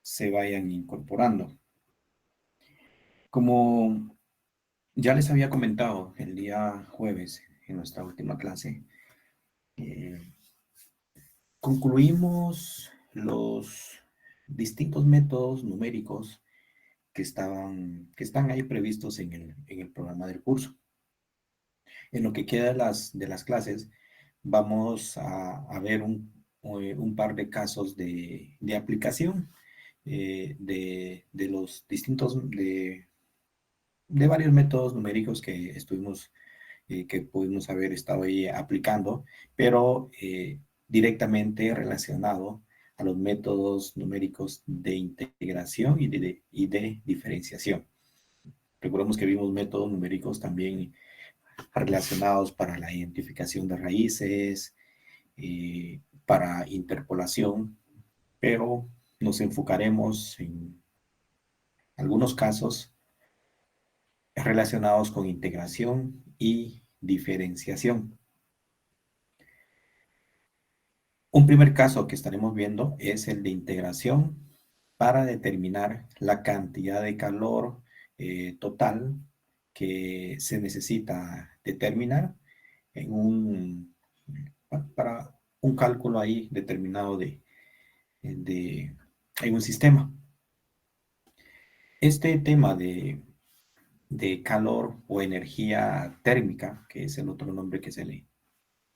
se vayan incorporando. Como ya les había comentado el día jueves en nuestra última clase, eh, concluimos los distintos métodos numéricos que están ahí previstos en el programa del curso. En lo que queda de las clases, vamos a ver un par de casos de aplicación de los distintos, de varios métodos numéricos que estuvimos, que pudimos haber estado ahí aplicando, pero directamente relacionado a los métodos numéricos de integración y de diferenciación. Recordemos que vimos métodos numéricos también relacionados para la identificación de raíces, para interpolación, pero nos enfocaremos en algunos casos relacionados con integración y diferenciación. Un primer caso que estaremos viendo es el de integración para determinar la cantidad de calor total que se necesita determinar en para un cálculo ahí determinado en un sistema. Este tema de calor o energía térmica, que es el otro nombre que se le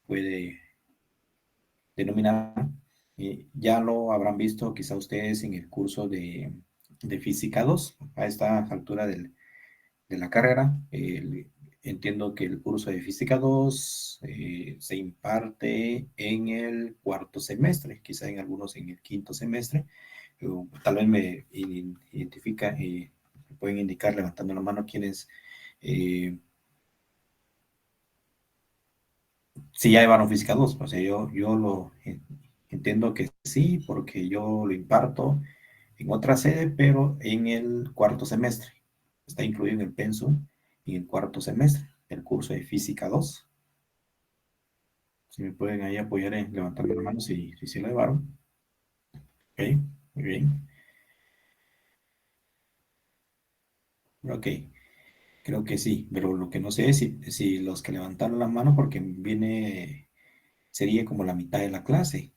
puede denominar, ya lo habrán visto quizá ustedes en el curso de Física 2, a esta altura de la carrera. Entiendo que el curso de Física 2 se imparte en el cuarto semestre, quizá en algunos en el quinto semestre. Tal vez me identifica, me pueden indicar levantando la mano quienes, si ya llevaron Física 2. O sea, yo lo entiendo que sí, porque yo lo imparto en otra sede, pero en el cuarto semestre. Está incluido en el pensum en el cuarto semestre, el curso de Física 2. Si me pueden ahí apoyar en levantarme la mano si lo llevaron. Ok, muy bien. Ok, creo que sí, pero lo que no sé es si los que levantaron la mano, porque sería como la mitad de la clase.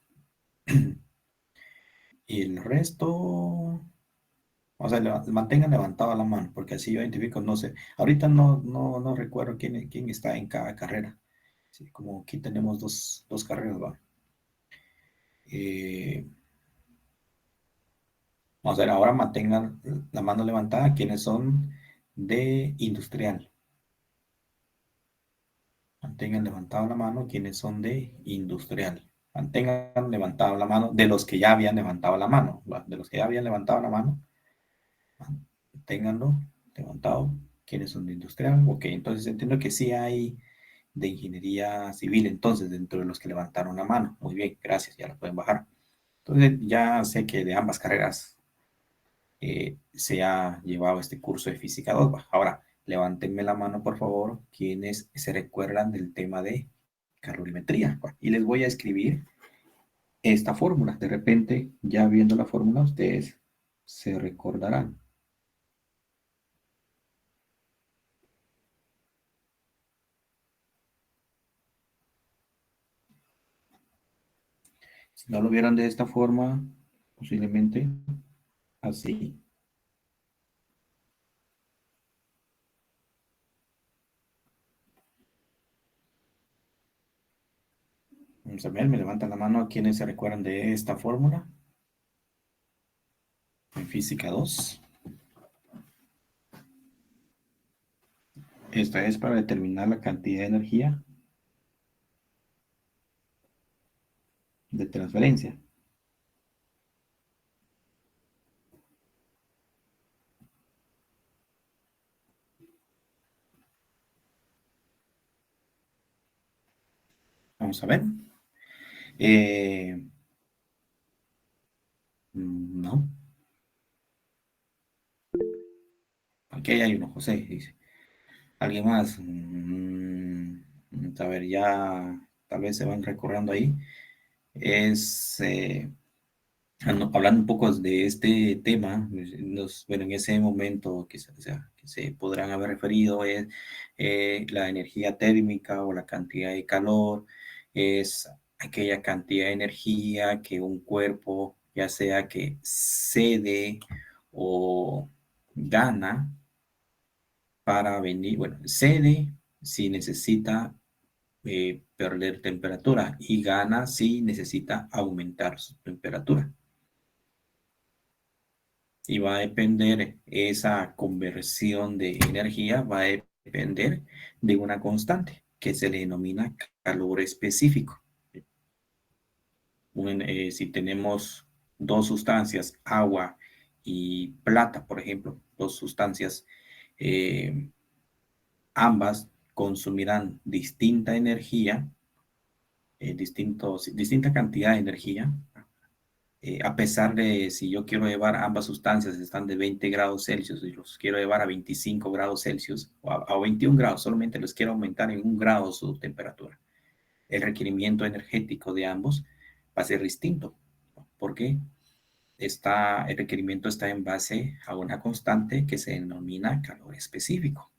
Y el resto, o sea, mantengan levantada la mano, porque así yo identifico, no sé. Ahorita no recuerdo quién está en cada carrera. Sí, como aquí tenemos dos carreras, ¿va? Eh, Vamos a ver, ahora mantengan la mano levantada quienes son de industrial. Mantengan levantada la mano quienes son de industrial. Mantengan levantada la mano de los que ya habían levantado la mano. ¿Va? De los que ya habían levantado la mano, manténganlo levantado quienes son de industrial. Ok, entonces entiendo que sí hay de ingeniería civil, entonces, dentro de los que levantaron la mano. Muy bien, gracias, ya la pueden bajar. Entonces, ya sé que de ambas carreras se ha llevado este curso de Física 2. Ahora, levántenme la mano, por favor, quienes se recuerdan del tema de calorimetría. Y les voy a escribir esta fórmula. De repente, ya viendo la fórmula, ustedes se recordarán. Si no lo vieran de esta forma, posiblemente así. Vamos a ver, me levantan la mano quienes se recuerdan de esta fórmula en Física 2. Esta es para determinar la cantidad de energía de transferencia. Vamos a ver. Eh, no. Aquí hay uno, José, dice. ¿Alguien más? A ver, ya tal vez se van recordando ahí. Es Hablando un poco de este tema, bueno, en ese momento que se podrán haber referido es la energía térmica o la cantidad de calor, es aquella cantidad de energía que un cuerpo, ya sea que cede o gana para venir, bueno, cede si necesita perder temperatura y gana si necesita aumentar su temperatura. Y va a depender, esa conversión de energía va a depender de una constante que se le denomina calor específico. Si tenemos dos sustancias, agua y plata, por ejemplo, dos sustancias, eh, ambas consumirán distinta energía, distinta cantidad de energía, a pesar de si yo quiero llevar ambas sustancias, están de 20 grados Celsius y los quiero llevar a 25 grados Celsius o a 21 grados, solamente les quiero aumentar en 1 grado su temperatura. El requerimiento energético de ambos va a ser distinto, porque el requerimiento está en base a una constante que se denomina calor específico.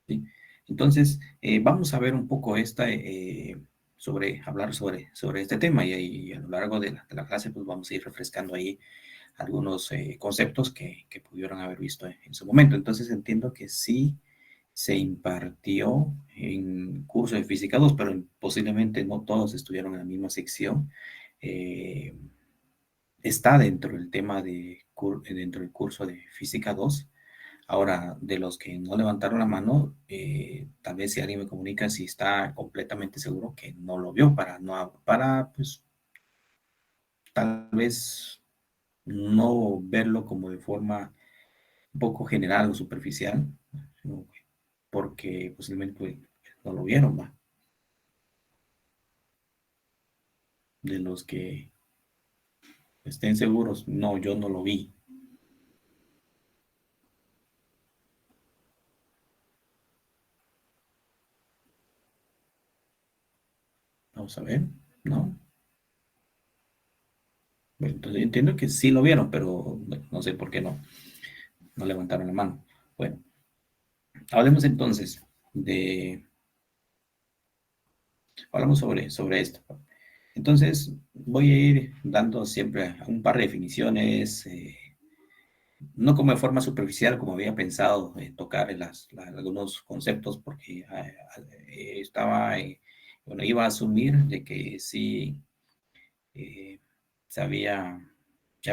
¿Sí? Entonces, vamos a ver un poco hablar sobre este tema y a lo largo de la clase pues vamos a ir refrescando ahí algunos conceptos que pudieron haber visto en su momento. Entonces entiendo que sí se impartió en curso de Física 2, pero posiblemente no todos estuvieron en la misma sección. Eh, Está dentro del tema dentro del curso de Física 2. Ahora, de los que no levantaron la mano, tal vez si alguien me comunica si está completamente seguro que no lo vio para pues, tal vez no verlo como de forma un poco general o superficial, ¿no? Porque posiblemente pues, no lo vieron, ¿va? De los que estén seguros, no, yo no lo vi. Vamos a ver, ¿no? Bueno, entonces entiendo que sí lo vieron, pero no sé por qué no levantaron la mano. Bueno, hablemos entonces de, hablamos sobre esto. Entonces, voy a ir dando siempre un par de definiciones, no como de forma superficial, como había pensado tocar algunos conceptos, porque bueno, iba a asumir de que sí eh, se había, se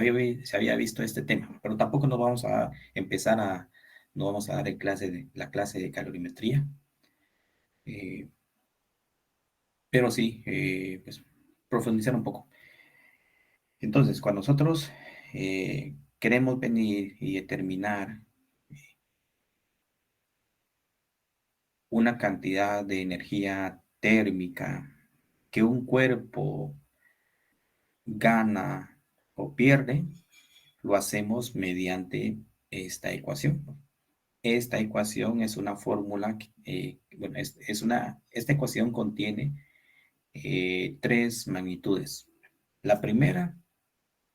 había visto este tema, pero tampoco nos vamos a empezar no vamos a dar la clase de calorimetría, eh, pero sí, pues, profundizar un poco. Entonces, cuando nosotros queremos venir y determinar una cantidad de energía térmica que un cuerpo gana o pierde, lo hacemos mediante esta ecuación. Esta ecuación es una fórmula, bueno, esta ecuación contiene tres magnitudes. La primera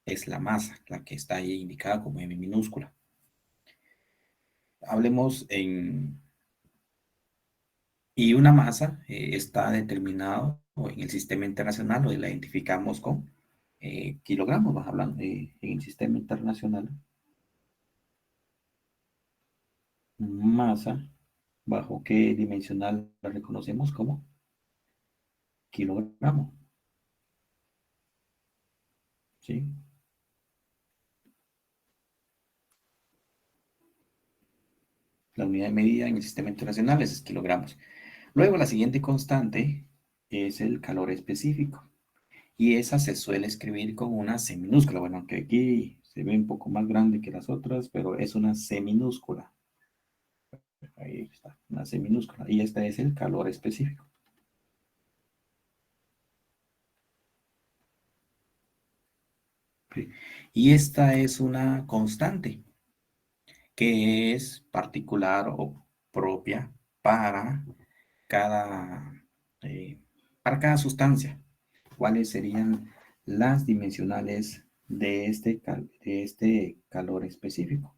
es la masa, la que está ahí indicada como M minúscula. Hablemos y una masa está determinado en el sistema internacional, o la identificamos con kilogramos, vas hablando en el sistema internacional. Masa, ¿bajo qué dimensional la reconocemos como kilogramo? ¿Sí? La unidad de medida en el sistema internacional es kilogramos. Luego, la siguiente constante es el calor específico. Y esa se suele escribir con una C minúscula. Bueno, aunque aquí se ve un poco más grande que las otras, pero es una C minúscula. Ahí está, una C minúscula. Y este es el calor específico. ¿Sí? Y esta es una constante que es particular o propia para cada, para cada sustancia. ¿Cuáles serían las dimensionales de este calor específico.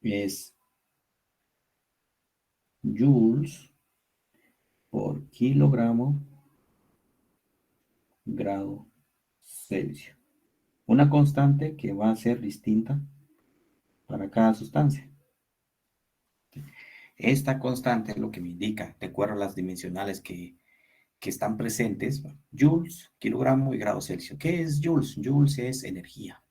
Es joules por kilogramo grado Celsius. Una constante que va a ser distinta para cada sustancia. Esta constante es lo que me indica, de acuerdo a las dimensionales que están presentes, joules, kilogramo y grado Celsius. ¿Qué es joules? Joules es energía.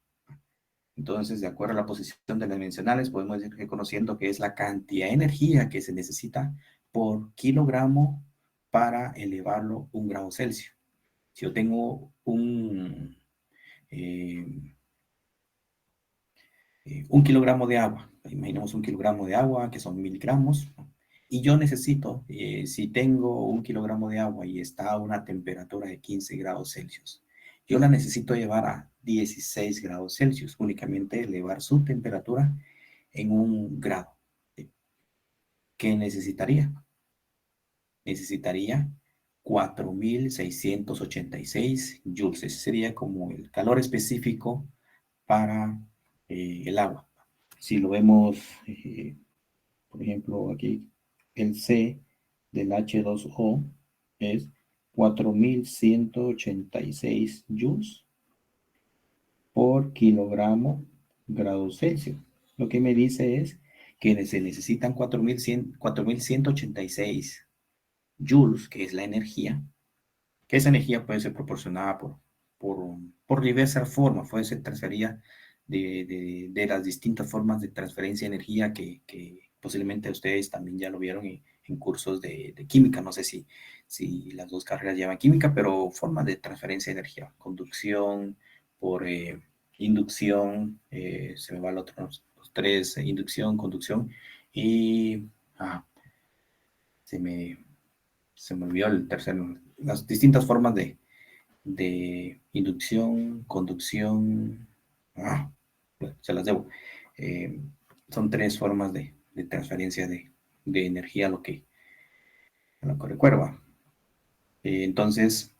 Entonces, de acuerdo a la posición de las dimensionales, podemos ir reconociendo que es la cantidad de energía que se necesita por kilogramo para elevarlo un grado Celsius. Si yo tengo eh, un kilogramo de agua, imaginemos un kilogramo de agua que son 1000 gramos, y yo necesito, si tengo un kilogramo de agua y está a una temperatura de 15 grados Celsius, yo la necesito llevar a 16 grados Celsius, únicamente elevar su temperatura en un grado. ¿Qué necesitaría? Necesitaría 4686 joules. Ese sería como el calor específico para el agua. Si lo vemos, por ejemplo, aquí, el C del H2O es 4186 joules por kilogramo grado Celsius. Lo que me dice es que se necesitan 4186 joules, que es la energía, que esa energía puede ser proporcionada por diversas formas, puede ser transferida de las distintas formas de transferencia de energía que posiblemente ustedes también ya lo vieron en cursos de química. No sé si las dos carreras llevan química, pero formas de transferencia de energía, conducción, por inducción, se me va el otro, los tres, inducción, conducción, y se me, se me olvidó el tercero, las distintas formas de inducción, conducción, bueno, se las debo. Eh, Son tres formas de transferencia de energía a lo que recuerdo. Entonces,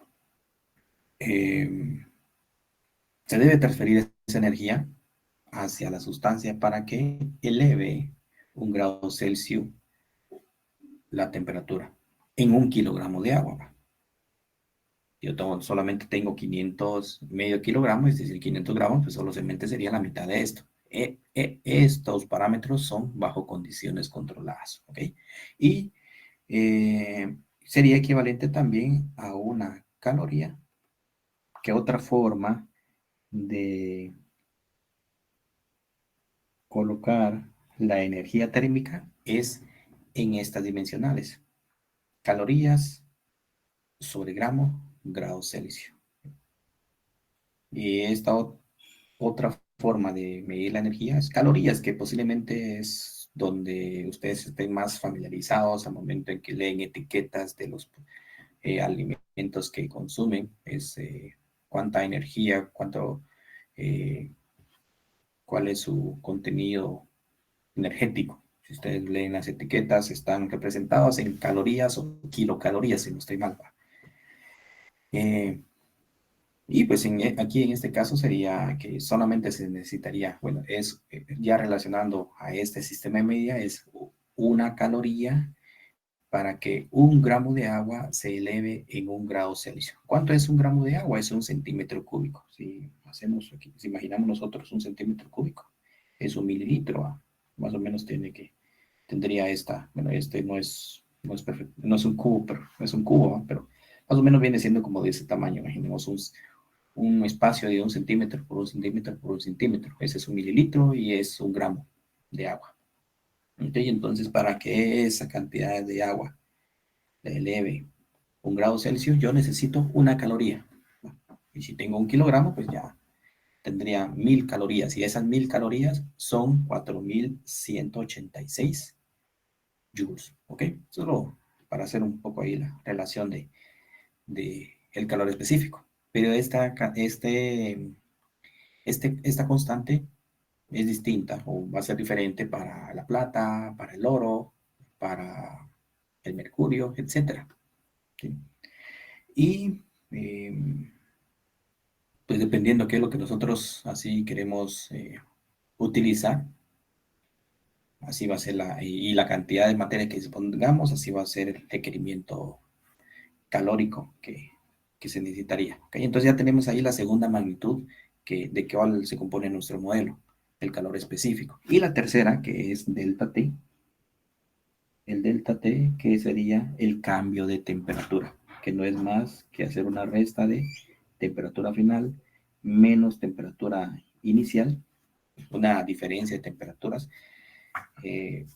eh, se debe transferir esa energía hacia la sustancia para que eleve un grado Celsius la temperatura en un kilogramo de agua. Yo solamente tengo 500, medio kilogramo, es decir, 500 gramos, pues solamente sería la mitad de esto. Estos parámetros son bajo condiciones controladas, ¿ok? Y sería equivalente también a una caloría, que otra forma de colocar la energía térmica es en estas dimensionales. Calorías sobre gramo, grado Celsius. Y esta otra forma de medir la energía es calorías, que posiblemente es donde ustedes estén más familiarizados al momento en que leen etiquetas de los alimentos que consumen. Es cuánta energía, eh, cuál es su contenido energético. Si ustedes leen las etiquetas, están representadas en calorías o kilocalorías, si no estoy mal. Y pues aquí en este caso sería que solamente se necesitaría, bueno, es ya relacionando a este sistema de medida, es una caloría para que un gramo de agua se eleve en un grado Celsius. ¿Cuánto es un gramo de agua? Es un centímetro cúbico. Si hacemos aquí, si imaginamos nosotros un centímetro cúbico, es un mililitro, más o menos tendría esta, bueno, este no es perfecto, no es un cubo, pero es un cubo, pero más o menos viene siendo como de ese tamaño. Imaginemos un espacio de un centímetro por un centímetro por un centímetro. Ese es un mililitro y es un gramo de agua. ¿Okay? Entonces, para que esa cantidad de agua le eleve un grado Celsius, yo necesito una caloría. Y si tengo un kilogramo, pues ya tendría 1000 calorías. Y esas 1000 calorías son 4186 joules. ¿Ok? Solo para hacer un poco ahí la relación de el calor específico. Pero esta constante es distinta o va a ser diferente para la plata, para el oro, para el mercurio, etcétera. ¿Sí? Y pues dependiendo qué es lo que nosotros así queremos utilizar, así va a ser y la cantidad de materia que dispongamos, así va a ser el requerimiento calórico que se necesitaría. ¿Ok? Entonces ya tenemos ahí la segunda magnitud de qué se compone nuestro modelo, el calor específico. Y la tercera, que es delta T, el delta T, que sería el cambio de temperatura, que no es más que hacer una resta de temperatura final menos temperatura inicial, una diferencia de temperaturas, eh,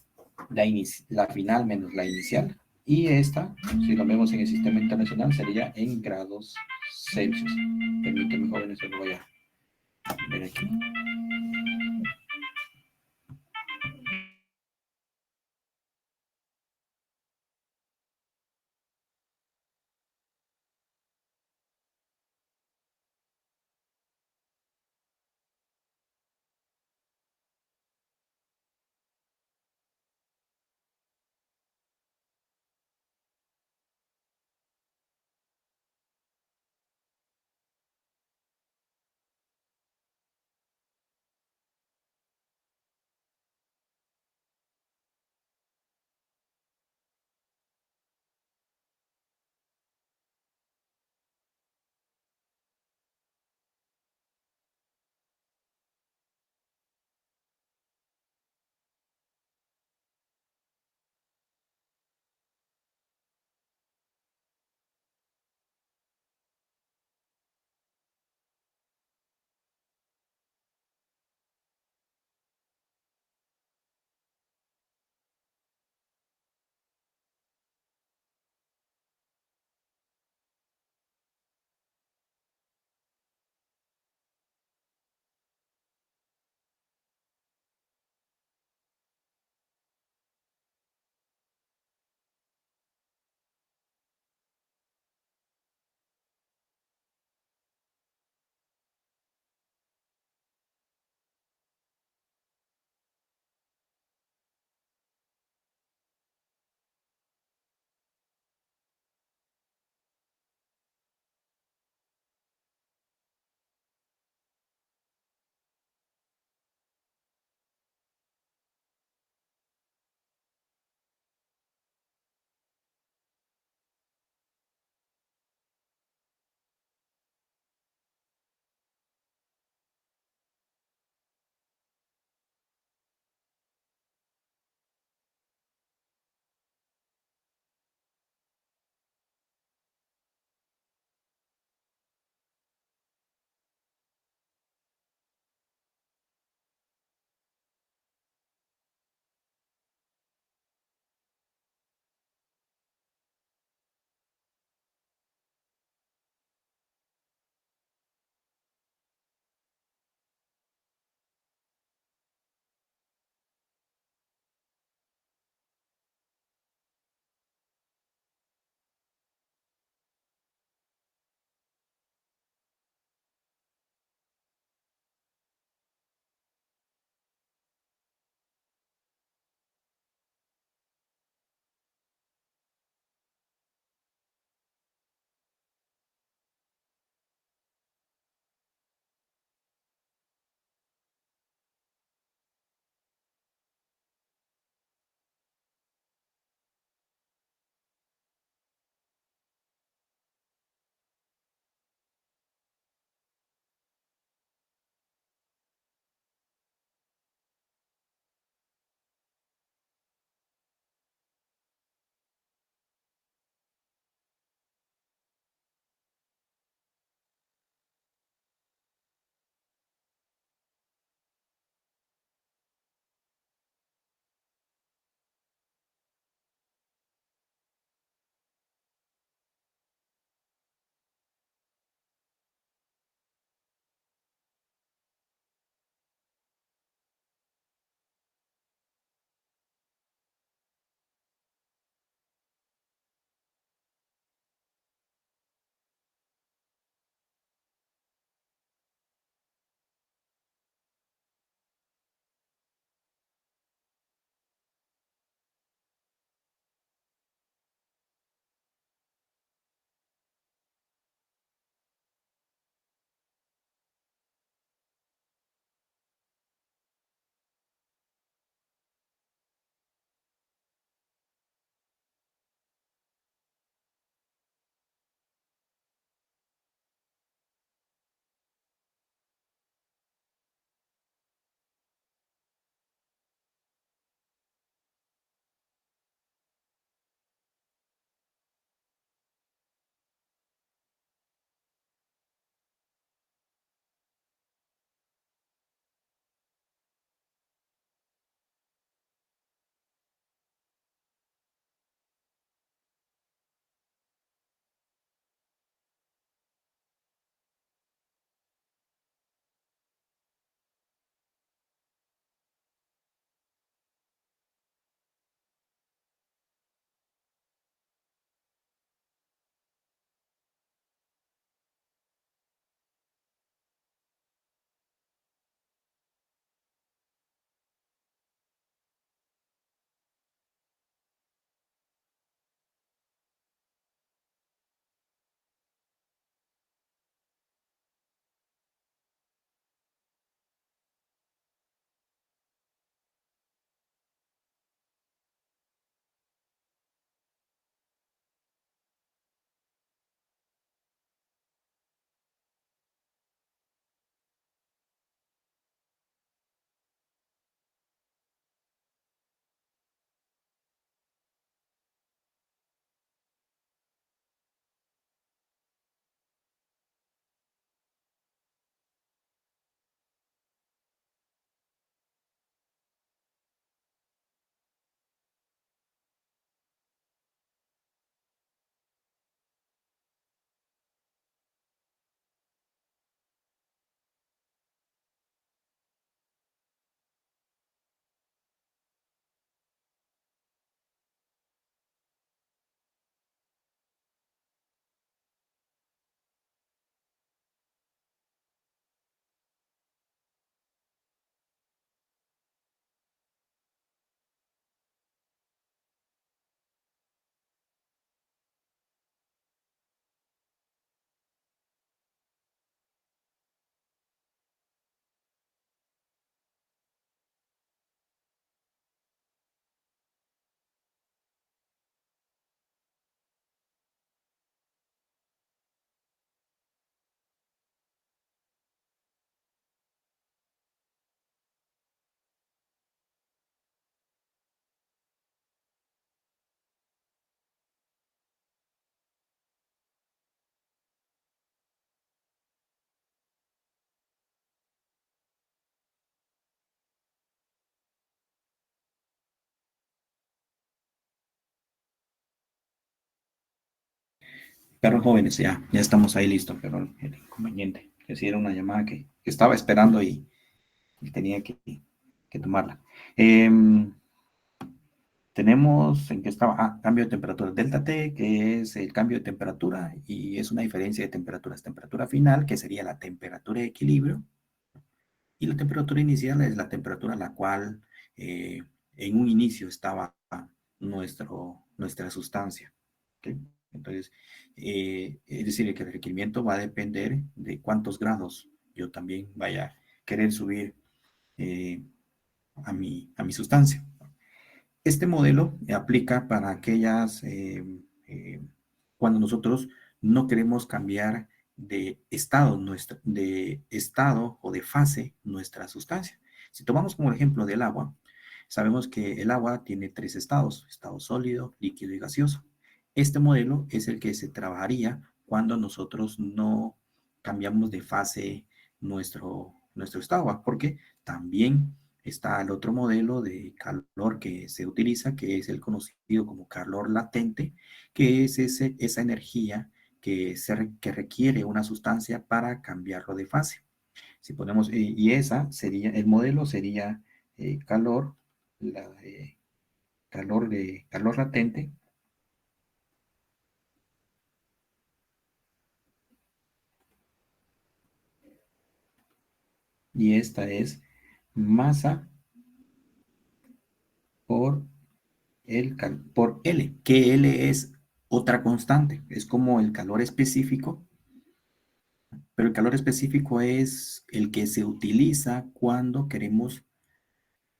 la final menos la inicial, y esta, si lo vemos en el sistema internacional, sería en grados Celsius. Permíteme, jóvenes, se lo voy a ver aquí. Perros jóvenes, ya estamos ahí listos, pero el inconveniente, que si era una llamada que estaba esperando y tenía que tomarla. Tenemos en qué estaba, cambio de temperatura, delta T, que es el cambio de temperatura y es una diferencia de temperaturas. Temperatura final, que sería la temperatura de equilibrio, y la temperatura inicial es la temperatura a la cual eh, en un inicio estaba nuestra sustancia. ¿Okay? Entonces, es decir, que el requerimiento va a depender de cuántos grados yo también vaya a querer subir eh, a mi sustancia. Este modelo aplica para aquellas, cuando nosotros no queremos cambiar de estado o de fase nuestra sustancia. Si tomamos como ejemplo del agua, sabemos que el agua tiene tres estados: estado sólido, líquido y gaseoso. Este modelo es el que se trabajaría cuando nosotros no cambiamos de fase nuestro estado, porque también está el otro modelo de calor que se utiliza, que es el conocido como calor latente, que es esa energía que requiere una sustancia para cambiarlo de fase. Si ponemos, y esa sería, el modelo sería calor, calor latente, y esta es masa por por L, que L es otra constante, es como el calor específico, pero el calor específico es el que se utiliza cuando queremos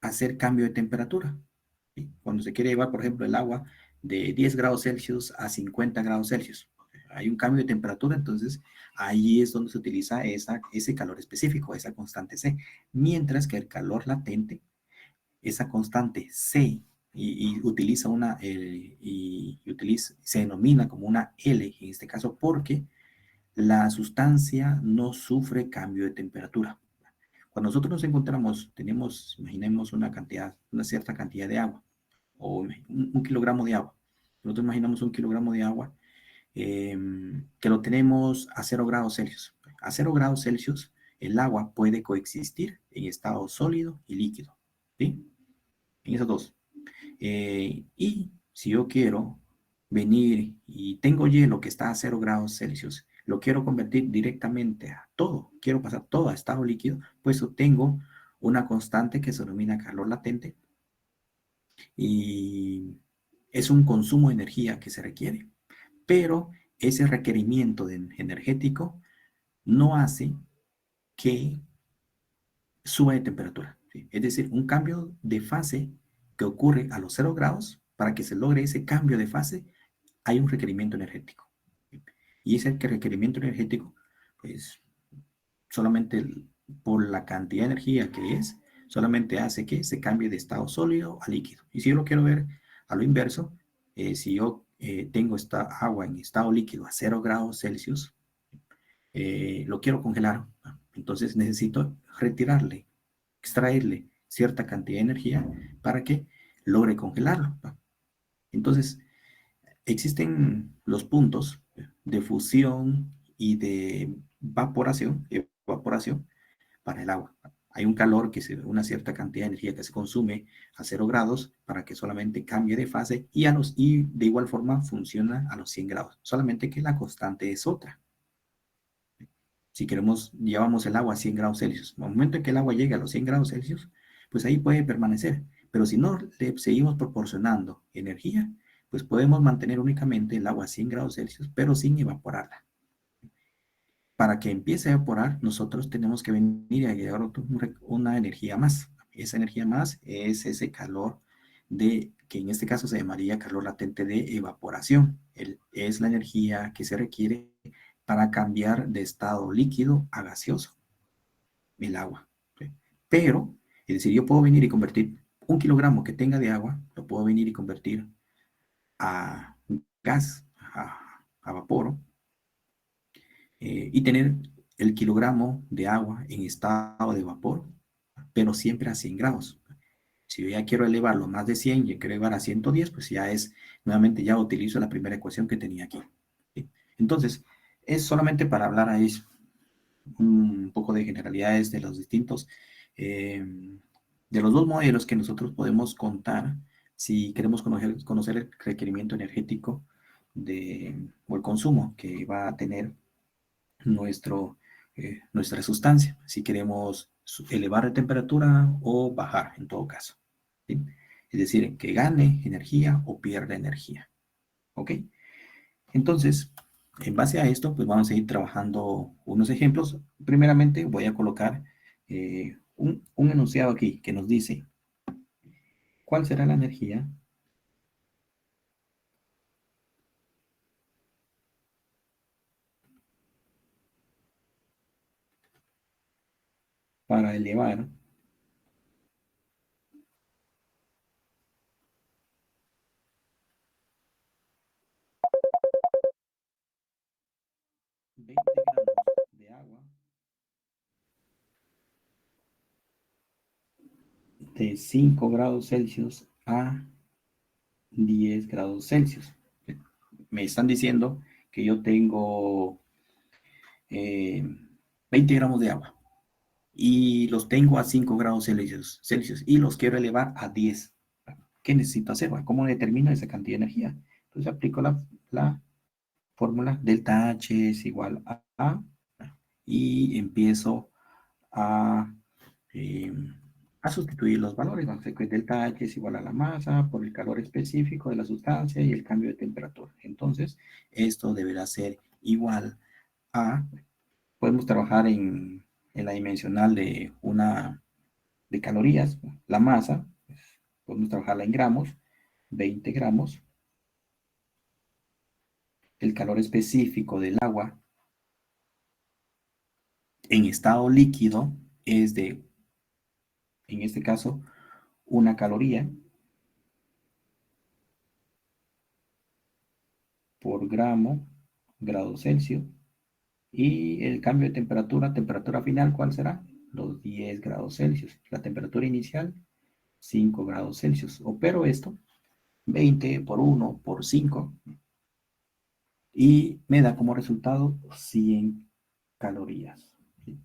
hacer cambio de temperatura. ¿Sí? Cuando se quiere llevar, por ejemplo, el agua de 10 grados Celsius a 50 grados Celsius. Hay un cambio de temperatura, entonces ahí es donde se utiliza ese calor específico, esa constante C. Mientras que el calor latente, esa constante C, y utiliza se denomina como una L en este caso porque la sustancia no sufre cambio de temperatura. Cuando nosotros nos encontramos, imaginemos una cierta cantidad de agua, o un kilogramo de agua. Nosotros imaginamos un kilogramo de agua que lo tenemos a 0 grados Celsius. A 0 grados Celsius, el agua puede coexistir en estado sólido y líquido. ¿Sí? En esos dos. Y si yo quiero venir y tengo hielo que está a 0 grados Celsius, lo quiero convertir directamente a todo, quiero pasar todo a estado líquido, pues obtengo una constante que se denomina calor latente y es un consumo de energía que se requiere. Pero ese requerimiento energético no hace que suba de temperatura. ¿Sí? Es decir, un cambio de fase que ocurre a los 0 grados, para que se logre ese cambio de fase, hay un requerimiento energético. Y ese requerimiento energético, pues solamente por la cantidad de energía que es, solamente hace que se cambie de estado sólido a líquido. Y si yo lo quiero ver a lo inverso, si yo tengo esta agua en estado líquido a 0 grados Celsius, lo quiero congelar. Entonces necesito retirarle, extraerle cierta cantidad de energía para que logre congelarlo. Entonces, existen los puntos de fusión y de evaporación para el agua. Hay un calor una cierta cantidad de energía que se consume a 0 grados para que solamente cambie de fase y de igual forma funciona a los 100 grados, solamente que la constante es otra. Si llevamos el agua a 100 grados Celsius. En el momento en que el agua llegue a los 100 grados Celsius, pues ahí puede permanecer. Pero si no le seguimos proporcionando energía, pues podemos mantener únicamente el agua a 100 grados Celsius, pero sin evaporarla. Para que empiece a evaporar, nosotros tenemos que venir y agregar una energía más. Esa energía más es ese calor que en este caso se llamaría calor latente de evaporación. Es la energía que se requiere para cambiar de estado líquido a gaseoso, el agua. ¿Sí? Pero, es decir, yo puedo venir y convertir un kilogramo que tenga de agua, lo puedo venir y convertir a gas, a vapor, y tener el kilogramo de agua en estado de vapor, pero siempre a 100 grados. Si yo ya quiero elevarlo más de 100 y quiero elevar a 110, pues nuevamente ya utilizo la primera ecuación que tenía aquí. ¿Sí? Entonces, es solamente para hablar ahí un poco de generalidades de los distintos, eh, de los dos modelos que nosotros podemos contar si queremos conocer el requerimiento energético o el consumo que va a tener nuestra sustancia, si queremos elevar de temperatura o bajar en todo caso. ¿Sí? Es decir, que gane energía o pierda energía. ¿Ok? Entonces, en base a esto, pues vamos a ir trabajando unos ejemplos. Primeramente voy a colocar un enunciado aquí que nos dice, ¿cuál será la energía para elevar 20 gramos de agua de 5 grados Celsius a 10 grados Celsius? Me están diciendo que yo tengo eh, 20 gramos de agua y los tengo a 5 grados Celsius y los quiero elevar a 10. ¿Qué necesito hacer? ¿Cómo determino esa cantidad de energía? Entonces aplico la fórmula delta H es igual a y empiezo a, eh, a sustituir los valores. Vamos a ver que delta H es igual a la masa por el calor específico de la sustancia y el cambio de temperatura. Entonces, esto deberá ser igual a, podemos trabajar en la dimensional de calorías, la masa, pues, podemos trabajarla en gramos, 20 gramos, el calor específico del agua en estado líquido es de, en este caso, una caloría por grado Celsius. Y el cambio de temperatura final, ¿cuál será? Los 10 grados Celsius. La temperatura inicial, 5 grados Celsius. Opero esto, 20 por 1 por 5, y me da como resultado 100 calorías.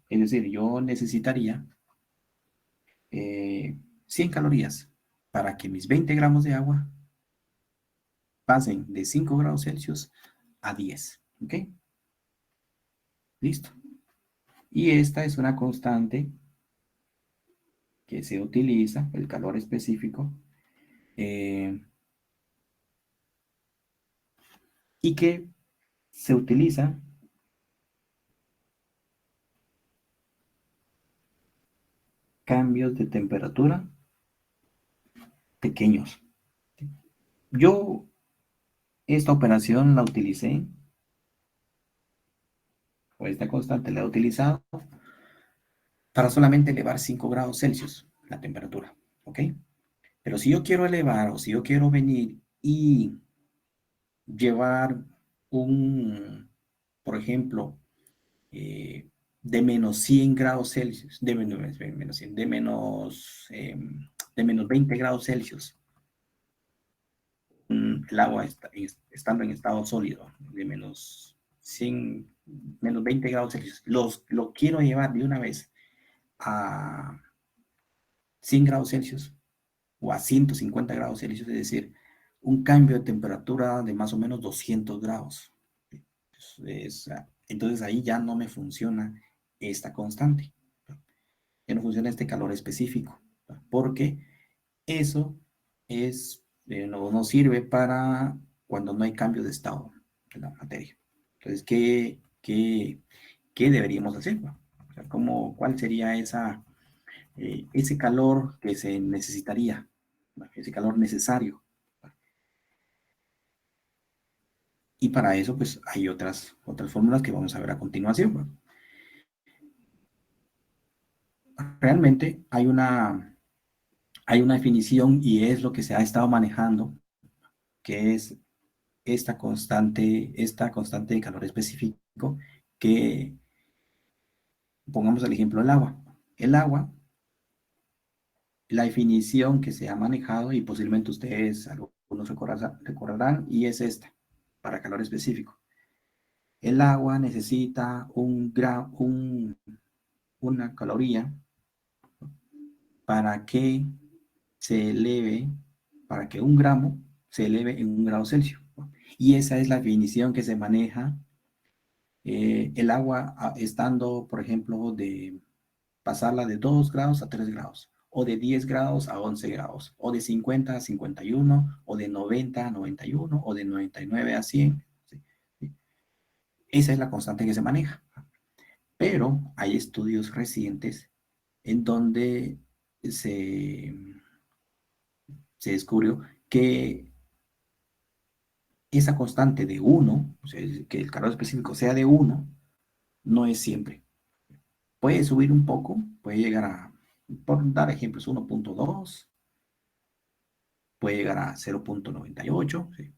Es decir, yo necesitaría 100 calorías para que mis 20 gramos de agua pasen de 5 grados Celsius a 10. ¿Ok? Listo. Y esta es una constante que se utiliza, el calor específico, eh, y que se utiliza cambios de temperatura pequeños. Yo esta operación la utilicé, o esta constante la he utilizado para solamente elevar 5 grados Celsius la temperatura. ¿Ok? Pero si yo quiero elevar o si yo quiero venir y llevar por ejemplo, de menos 100 grados Celsius, menos 100, de menos 20 grados Celsius, el agua estando en estado sólido, de menos 100, menos 20 grados Celsius, lo quiero llevar de una vez a 100 grados Celsius o a 150 grados Celsius, es decir, un cambio de temperatura de más o menos 200 grados. Entonces ahí ya no me funciona esta constante, ya no funciona este calor específico, porque eso no sirve para cuando no hay cambio de estado de la materia. Entonces, ¿qué deberíamos hacer? O sea, ¿cuál sería ese calor que se necesitaría, ese calor necesario? Y para eso, pues hay otras fórmulas que vamos a ver a continuación. Realmente hay una definición y es lo que se ha estado manejando, que es esta constante de calor específico, que pongamos el ejemplo del agua. El agua, la definición que se ha manejado y posiblemente ustedes algunos recordarán, y es esta, para calor específico. El agua necesita una caloría para que se eleve, para que un gramo se eleve en 1 grado Celsius. Y esa es la definición que se maneja. El agua estando, por ejemplo, de pasarla de 2 grados a 3 grados, o de 10 grados a 11 grados, o de 50 a 51, o de 90 a 91, o de 99 a 100. ¿Sí? Esa es la constante que se maneja. Pero hay estudios recientes en donde se, se descubrió que esa constante de 1, o sea, que el calor específico sea de 1, no es siempre. Puede subir un poco, puede llegar a, por dar ejemplos, 1.2, puede llegar a 0.98. ¿Sí?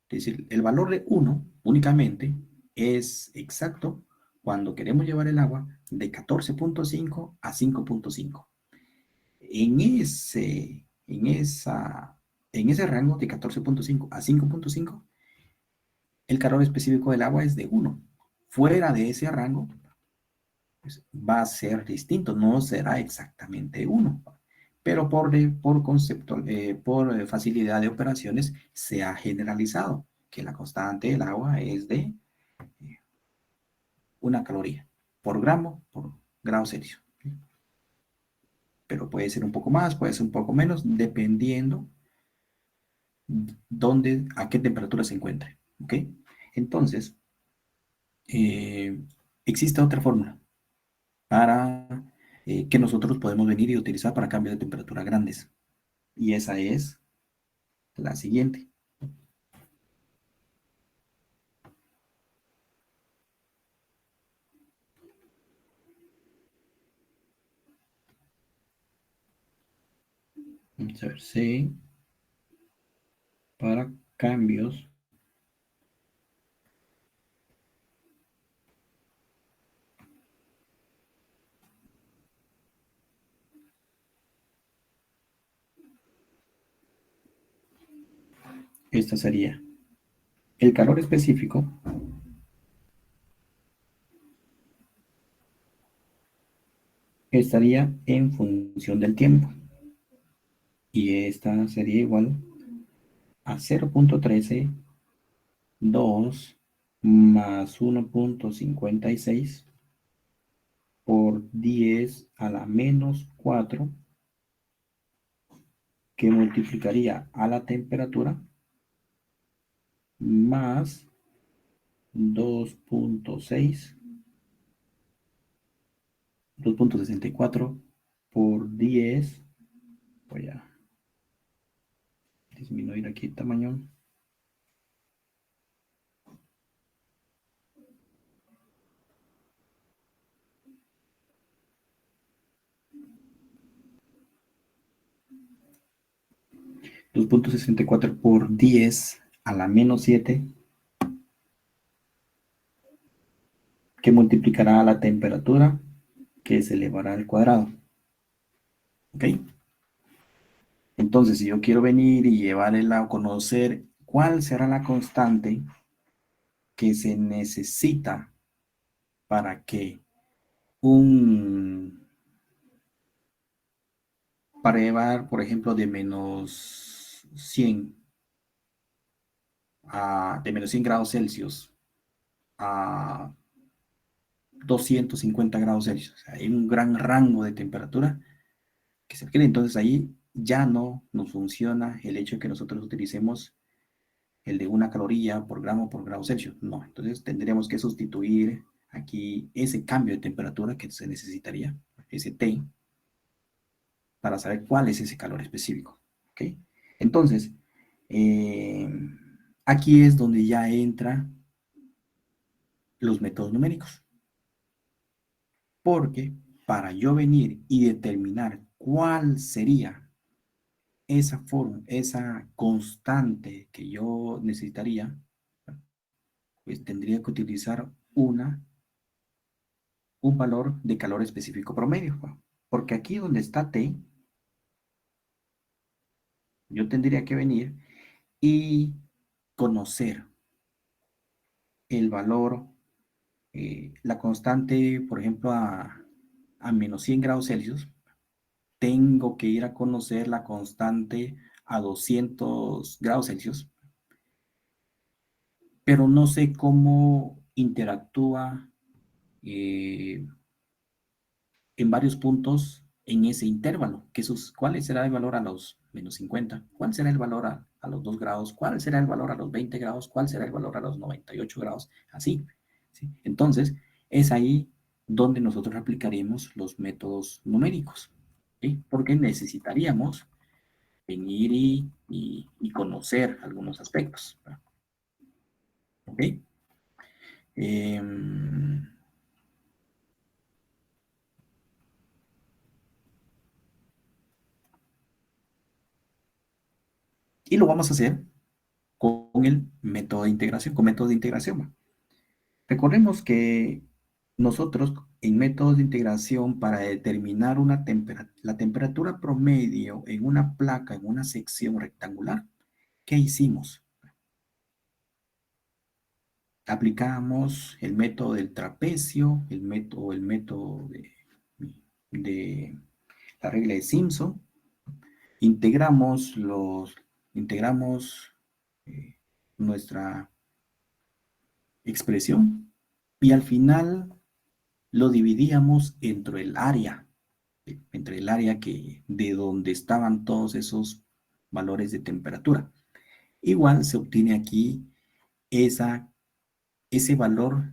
Es decir, el valor de 1 únicamente es exacto cuando queremos llevar el agua de 14.5 a 5.5. En ese rango de 14.5 a 5.5, el calor específico del agua es de 1. Fuera de ese rango, pues, va a ser distinto, no será exactamente 1. Pero por concepto, por facilidad de operaciones, se ha generalizado que la constante del agua es de 1 caloría por gramo por grado Celsius. Pero puede ser un poco más, puede ser un poco menos, dependiendo a qué temperatura se encuentre. ¿Ok? Entonces, eh, existe otra fórmula para que nosotros podemos venir y utilizar para cambios de temperatura grandes. Y esa es la siguiente. Vamos a ver, C para cambios. Esta sería el calor específico estaría en función del tiempo. Y esta sería igual a 0.132 más 1.56 por 10 a la menos 4, que multiplicaría a la temperatura más 2.64 por 10. Voy a disminuir aquí el tamaño. 2.64 por 10 a la menos 7, que multiplicará a la temperatura, que se elevará al cuadrado. ¿Ok? Entonces, si yo quiero venir y llevar a conocer cuál será la constante que se necesita para que un, para llevar, por ejemplo, de menos 100 de menos 100 grados Celsius a 250 grados Celsius. O sea, hay un gran rango de temperatura que se requiere. Entonces ahí ya no nos funciona el hecho de que nosotros utilicemos el de 1 caloría por gramo por grado Celsius. No, entonces tendríamos que sustituir aquí ese cambio de temperatura que se necesitaría, ese T, para saber cuál es ese calor específico. ¿Ok? Entonces, eh, aquí es donde ya entran los métodos numéricos. Porque para yo venir y determinar cuál sería esa constante que yo necesitaría, pues tendría que utilizar un valor de calor específico promedio. Porque aquí donde está T, yo tendría que venir y conocer el valor, la constante, por ejemplo, a menos 100 grados Celsius, tengo que ir a conocer la constante a 200 grados Celsius, pero no sé cómo interactúa eh, en varios puntos en ese intervalo. ¿Cuál será el valor a los -50? ¿Cuál será el valor a los 2 grados? ¿Cuál será el valor a los 20 grados? ¿Cuál será el valor a los 98 grados? Así. ¿Sí? Entonces, es ahí donde nosotros aplicaríamos los métodos numéricos. ¿Sí? Porque necesitaríamos venir y conocer algunos aspectos. ¿Ok? Eh, y lo vamos a hacer con el método de integración, con métodos de integración. Recordemos que nosotros en métodos de integración para determinar la temperatura promedio en una placa, en una sección rectangular, ¿qué hicimos? Aplicamos el método del trapecio, el método de la regla de Simpson, integramos integramos eh, nuestra expresión y al final lo dividíamos entre el área de donde estaban todos esos valores de temperatura. Igual se obtiene aquí esa, ese valor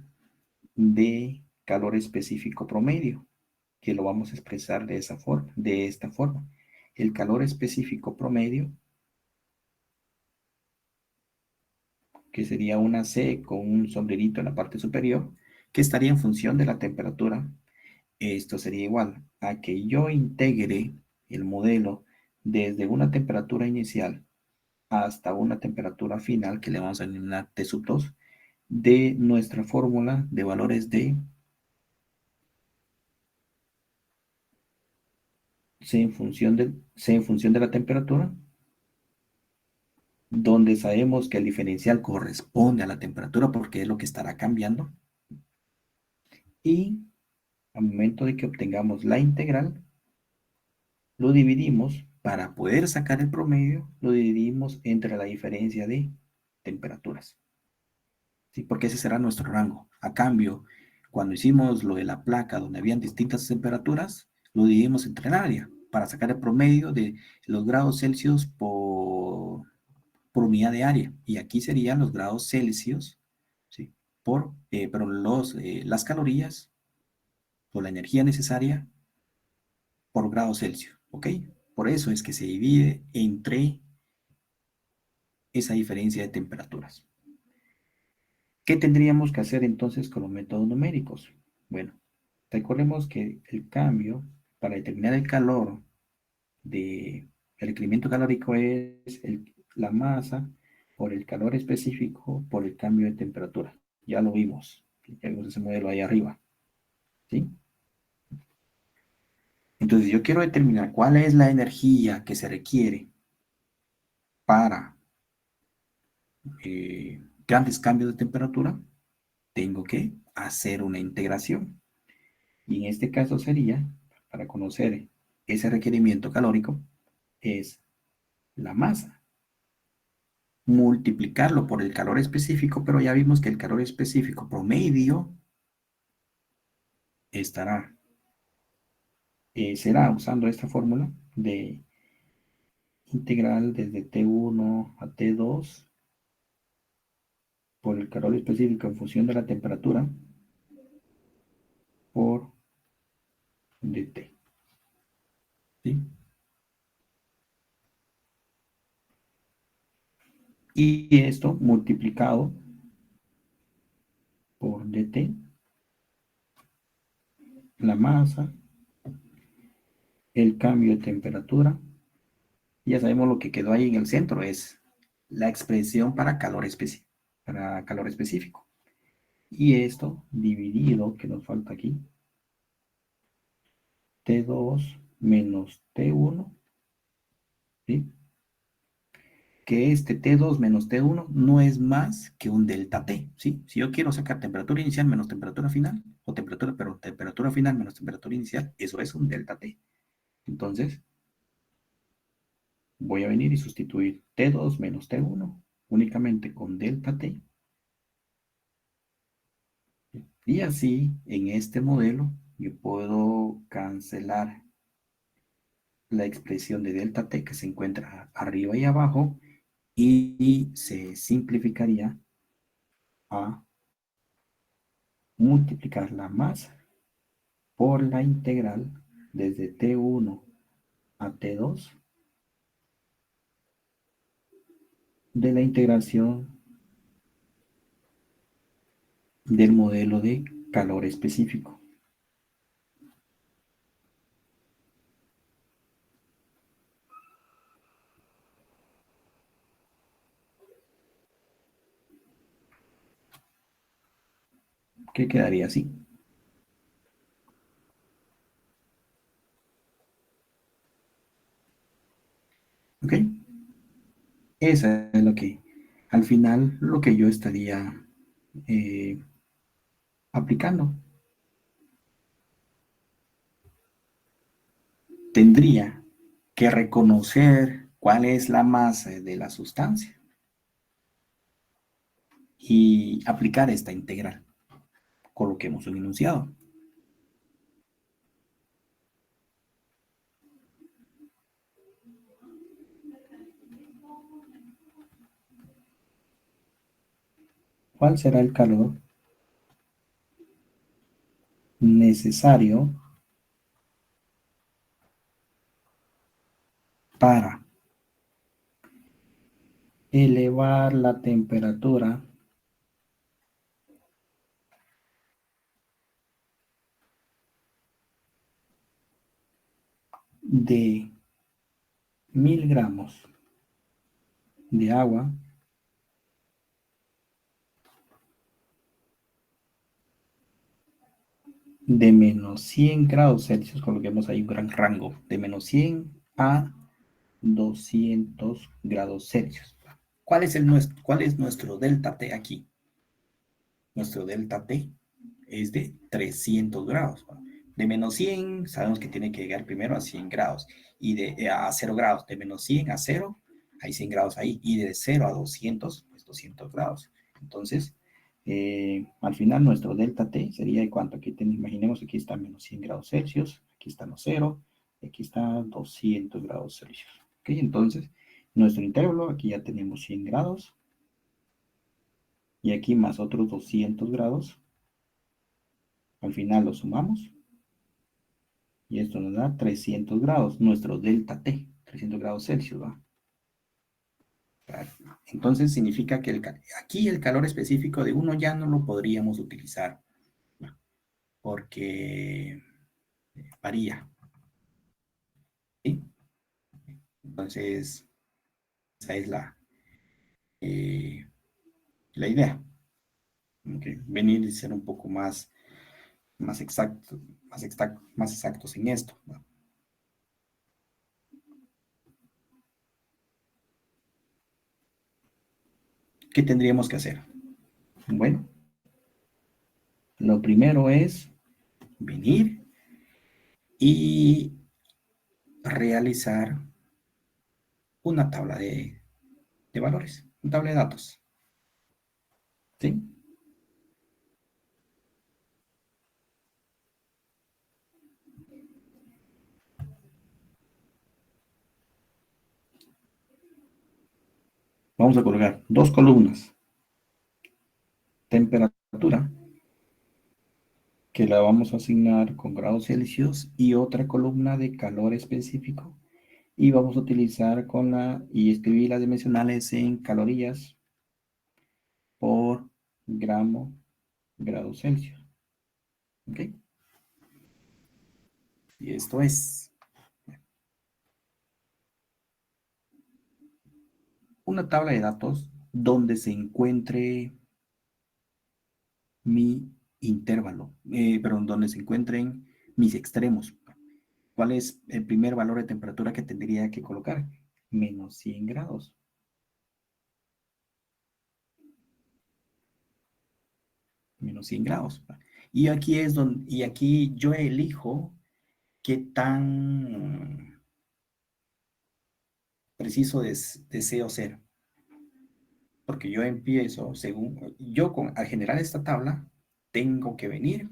de calor específico promedio, que lo vamos a expresar de esta forma. El calor específico promedio, que sería una C con un sombrerito en la parte superior, que estaría en función de la temperatura. Esto sería igual a que yo integre el modelo desde una temperatura inicial hasta una temperatura final, que le vamos a denominar T sub 2, de nuestra fórmula de valores de C en función de la temperatura, donde sabemos que el diferencial corresponde a la temperatura porque es lo que estará cambiando. Y al momento de que obtengamos la integral, lo dividimos, para poder sacar el promedio, lo dividimos entre la diferencia de temperaturas. ¿Sí? Porque ese será nuestro rango. A cambio, cuando hicimos lo de la placa donde habían distintas temperaturas, lo dividimos entre el área para sacar el promedio de los grados Celsius por unidad de área. Y aquí serían los grados Celsius, ¿sí? Pero las calorías o la energía necesaria por grado Celsius, ¿ok? Por eso es que se divide entre esa diferencia de temperaturas. ¿Qué tendríamos que hacer entonces con los métodos numéricos? Bueno, recordemos que el cambio para determinar el calor el requerimiento calórico es la masa por el calor específico por el cambio de temperatura. Ya lo vimos. Ya vimos ese modelo ahí arriba. ¿Sí? Entonces yo quiero determinar cuál es la energía que se requiere para grandes cambios de temperatura. Tengo que hacer una integración. Y en este caso sería, para conocer ese requerimiento calórico, es la masa. Multiplicarlo por el calor específico, pero ya vimos que el calor específico promedio estará, será usando esta fórmula de integral desde T1 a T2 por el calor específico en función de la temperatura por dt. ¿Sí? Y esto multiplicado por dt, la masa, el cambio de temperatura. Ya sabemos lo que quedó ahí en el centro, es la expresión para calor específico. Y esto dividido, que nos falta aquí, T2 menos T1, ¿sí? que este T2 menos T1 no es más que un delta T, ¿sí? Si yo quiero sacar temperatura inicial menos temperatura final, o temperatura final menos temperatura inicial, eso es un delta T. Entonces, voy a venir y sustituir T2 menos T1 únicamente con delta T. Y así, en este modelo, yo puedo cancelar la expresión de delta T que se encuentra arriba y abajo y se simplificaría a multiplicar la masa por la integral desde T1 a T2 de la integración del modelo de calor específico. Que quedaría así. ¿Ok? Esa es lo que, al final, lo que yo estaría eh, aplicando. Tendría que reconocer cuál es la masa de la sustancia y aplicar esta integral. Coloquemos un enunciado. ¿Cuál será el calor necesario para elevar la temperatura de 1000 gramos de agua de menos 100 grados Celsius? Coloquemos ahí un gran rango, de menos 100 a 200 grados Celsius. ¿Cuál es nuestro delta T aquí? Nuestro delta T es de 300 grados. De menos 100, sabemos que tiene que llegar primero a 100 grados. Y a 0 grados, de menos 100 a 0, hay 100 grados ahí. Y de 0 a 200, pues 200 grados. Entonces, al final nuestro delta T sería de cuánto. Aquí imaginemos, aquí está menos 100 grados Celsius, aquí está los 0, y aquí está 200 grados Celsius. ¿Ok? Entonces, nuestro intervalo, aquí ya tenemos 100 grados, y aquí más otros 200 grados. Al final lo sumamos y esto nos da 300 grados, nuestro delta T, 300 grados Celsius, ¿va? Entonces significa que aquí el calor específico de uno ya no lo podríamos utilizar, ¿va? Porque varía, ¿sí? Entonces, esa es eh, la idea. Okay. Venir y ser un poco más exacto, más exactos en esto, ¿va? ¿Qué tendríamos que hacer? Bueno, lo primero es venir y realizar una tabla de valores, una tabla de datos. ¿Sí? Vamos a colocar dos columnas. Temperatura, que la vamos a asignar con grados Celsius, y otra columna de calor específico. Y vamos a utilizar y escribir las dimensionales en calorías por grado Celsius. ¿Ok? Y esto es una tabla de datos donde se encuentre mi intervalo, perdón, donde se encuentren mis extremos. ¿Cuál es el primer valor de temperatura que tendría que colocar? Menos 100 grados. menos 100 grados. Y aquí es donde, y aquí yo elijo qué tan preciso deseo ser. Porque yo empiezo, según, al generar esta tabla, tengo que venir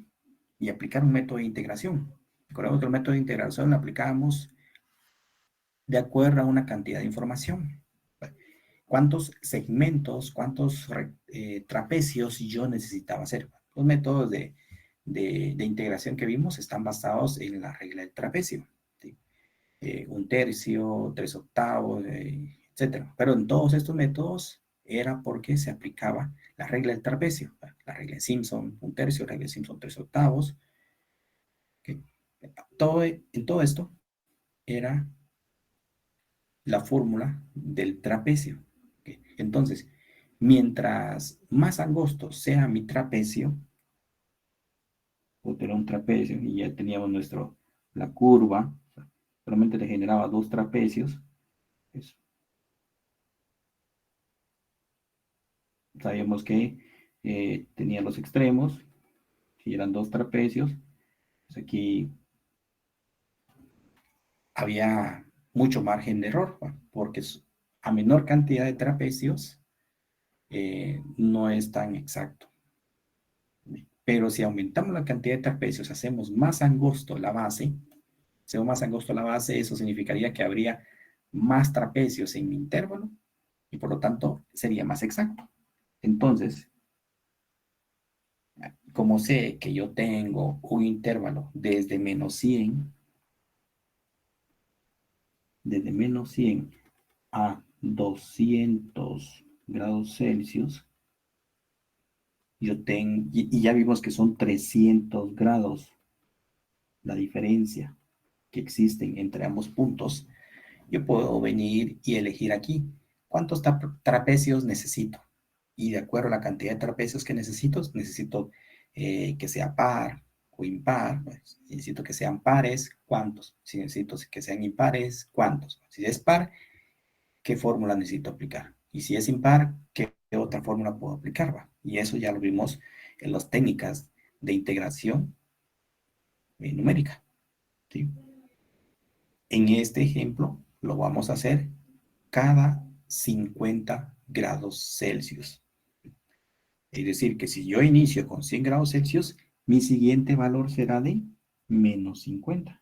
y aplicar un método de integración. Recordemos que el método de integración lo aplicamos de acuerdo a una cantidad de información. ¿Cuántos segmentos, cuántos trapecios yo necesitaba hacer? Los métodos de integración que vimos están basados en la regla del trapecio. ¿Sí? Un tercio, tres octavos, etcétera. Pero en todos estos métodos era porque se aplicaba la regla del trapecio. La regla de Simpson, un tercio, la regla de Simpson, tres octavos. ¿Okay? En todo esto era la fórmula del trapecio. ¿Okay? Entonces, mientras más angosto sea mi trapecio, o era un trapecio y ya teníamos la curva, solamente le generaba dos trapecios, pues, sabíamos que tenía los extremos, si eran dos trapecios, pues aquí había mucho margen de error, porque a menor cantidad de trapecios no es tan exacto. Pero si aumentamos la cantidad de trapecios, hacemos más angosto la base, eso significaría que habría más trapecios en mi intervalo y por lo tanto sería más exacto. Entonces, como sé que yo tengo un intervalo desde menos 100 a 200 grados Celsius, y ya vimos que son 300 grados la diferencia que existen entre ambos puntos, yo puedo venir y elegir aquí cuántos trapecios necesito. Y de acuerdo a la cantidad de trapecios que necesito que sea par o impar. Pues, si necesito que sean pares, ¿cuántos? Si necesito que sean impares, ¿cuántos? Si es par, ¿qué fórmula necesito aplicar? Y si es impar, ¿qué otra fórmula puedo aplicar? ¿Va? Y eso ya lo vimos en las técnicas de integración numérica. ¿Sí? En este ejemplo lo vamos a hacer cada 50 grados Celsius. Es decir, que si yo inicio con 100 grados Celsius, mi siguiente valor será de menos 50.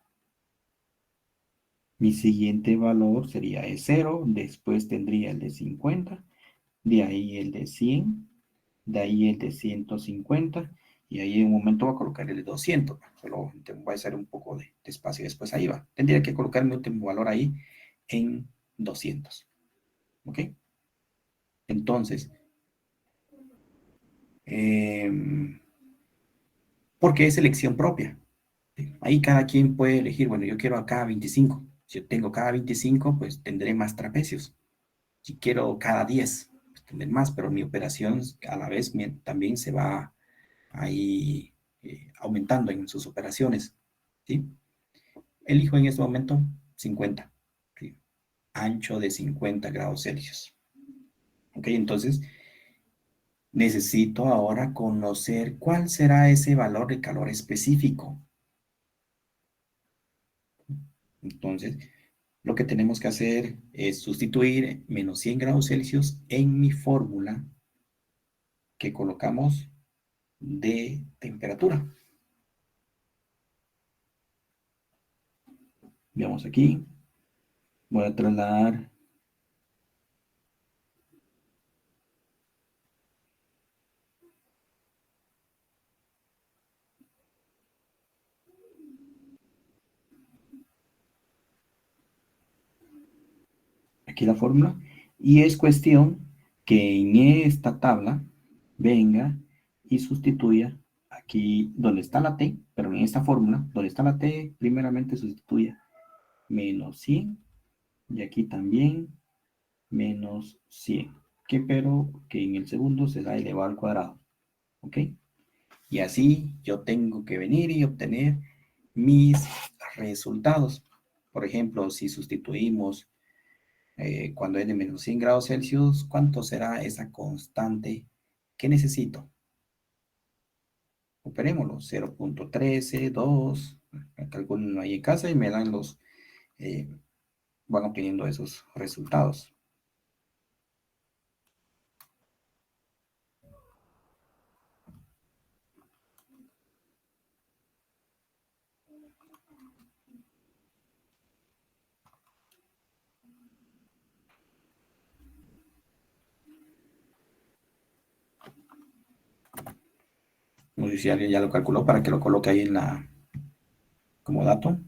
Mi siguiente valor sería de 0, después tendría el de 50, de ahí el de 100, de ahí el de 150, y ahí en un momento voy a colocar el de 200. Solo voy a hacer un poco de espacio y después ahí va. Tendría que colocar mi último valor ahí en 200. ¿Ok? Entonces, porque es elección propia. Ahí cada quien puede elegir, bueno, yo quiero a cada 25. Si yo tengo cada 25, pues tendré más trapecios. Si quiero cada 10, pues tendré más, pero mi operación a la vez también se va ahí aumentando en sus operaciones. ¿Sí? Elijo en este momento 50. ¿Sí? Ancho de 50 grados Celsius. ¿Ok? Entonces, necesito ahora conocer cuál será ese valor de calor específico. Entonces, lo que tenemos que hacer es sustituir menos 100 grados Celsius en mi fórmula que colocamos de temperatura. Veamos aquí. Voy a trasladar aquí la fórmula y es cuestión que en esta tabla venga y sustituya aquí donde está la T, pero en esta fórmula, donde está la T, primeramente sustituya menos 100 y aquí también menos 100, pero que en el segundo se da elevado al cuadrado, ¿ok? Y así yo tengo que venir y obtener mis resultados. Por ejemplo, si sustituimos cuando es de menos 100 grados Celsius, ¿cuánto será esa constante que necesito? Operémoslo, 0.13, 2, calculen ahí en casa y me dan van obteniendo esos resultados. No sé si alguien ya lo calculó para que lo coloque ahí como dato.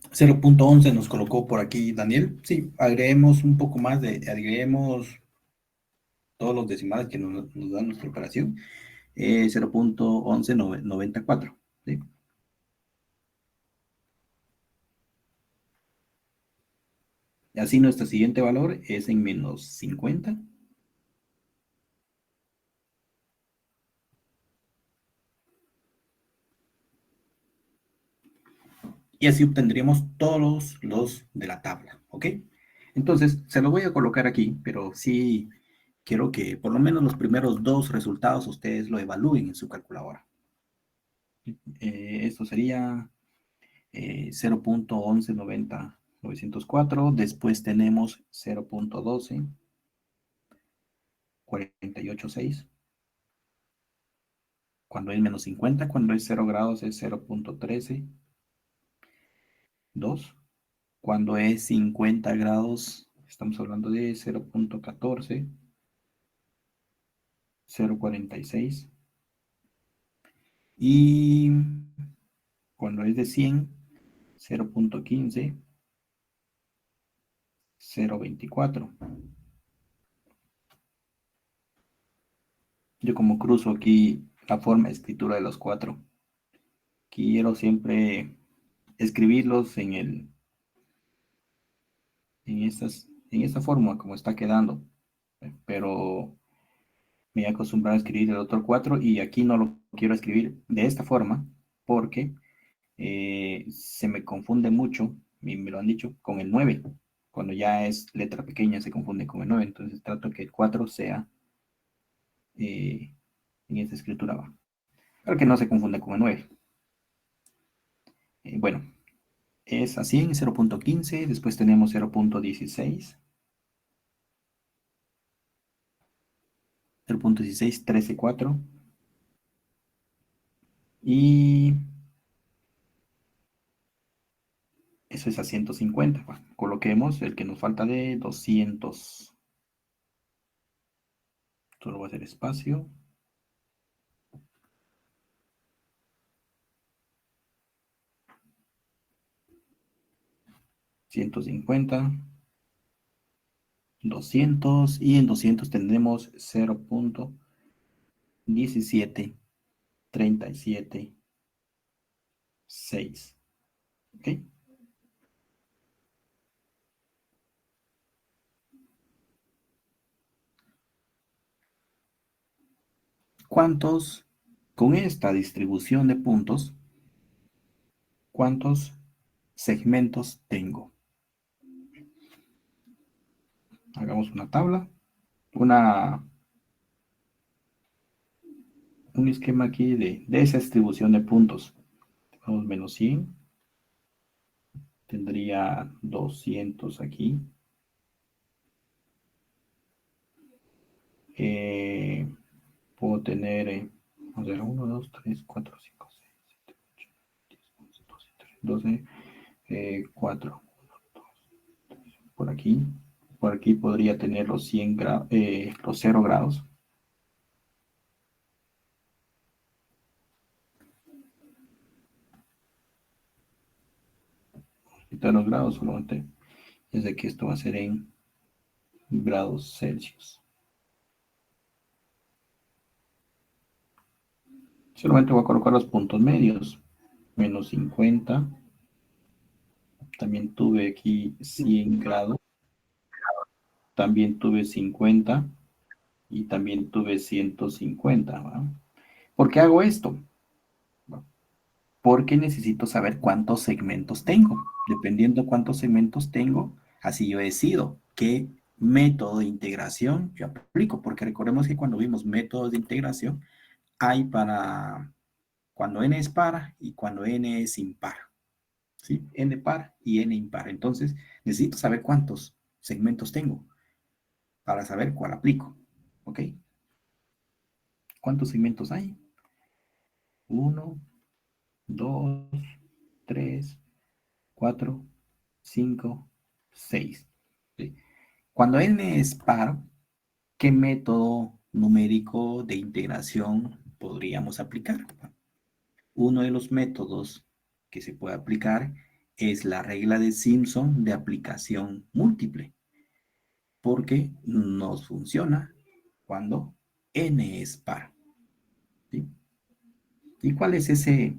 0.11 nos colocó por aquí Daniel. Sí, agreguemos un poco más agreguemos todos los decimales que nos dan nuestra operación. 0.1194. ¿Sí? Y así nuestro siguiente valor es en menos 50. Y así obtendríamos todos los de la tabla, ¿ok? Entonces, se lo voy a colocar aquí, pero sí quiero que por lo menos los primeros dos resultados ustedes lo evalúen en su calculadora. Esto sería 0.1190.904, después tenemos 0.12.486, cuando es menos 50, cuando es 0 grados es 0.13.2, cuando es 50 grados estamos hablando de 0.14, 0.46, y cuando es de 100, 0.15, 0.24. Yo como cruzo aquí la forma de escritura de los cuatro, quiero siempre escribirlos en esta forma como está quedando, pero me he acostumbrado a escribir el otro 4 y aquí no lo quiero escribir de esta forma porque se me confunde mucho, y me lo han dicho, con el 9. Cuando ya es letra pequeña se confunde con el 9, entonces trato que el 4 sea en esta escritura, para que no se confunde con el 9. Bueno, es así en 0.15, después tenemos 0.16, 0.16, 13.4, y eso es a 150. Bueno, coloquemos el que nos falta de 200. Solo voy a hacer espacio. 150. 200. Y en 200 tendremos 0.1737.6. ¿Ok? ¿Cuántos, con esta distribución de puntos, cuántos segmentos tengo? Hagamos una tabla, un esquema aquí de esa distribución de puntos. Tenemos menos 100, tendría 200 aquí. Puedo tener, vamos a ver, 1, 2, 3, 4, 5, 6, 7, 8, 10, 11, 12, 13, 12, 4. Por aquí. Por aquí podría tener los 100 grados, los 0 grados. de los grados solamente es de que esto va a ser en grados Celsius. Solamente voy a colocar los puntos medios. Menos 50. También tuve aquí 100 grados. También tuve 50. Y también tuve 150. ¿Va? ¿Por qué hago esto? Porque necesito saber cuántos segmentos tengo. Dependiendo cuántos segmentos tengo, así yo decido qué método de integración yo aplico. Porque recordemos que cuando vimos métodos de integración, hay para cuando n es par y cuando n es impar. ¿Sí? N par y n impar. Entonces, necesito saber cuántos segmentos tengo para saber cuál aplico. ¿Ok? ¿Cuántos segmentos hay? 1, 2, 3, 4, 5, 6. ¿Sí? Cuando n es par, ¿qué método numérico de integración podríamos aplicar? Uno de los métodos que se puede aplicar es la regla de Simpson de aplicación múltiple, porque nos funciona cuando n es par. ¿Sí? ¿Y cuál es ese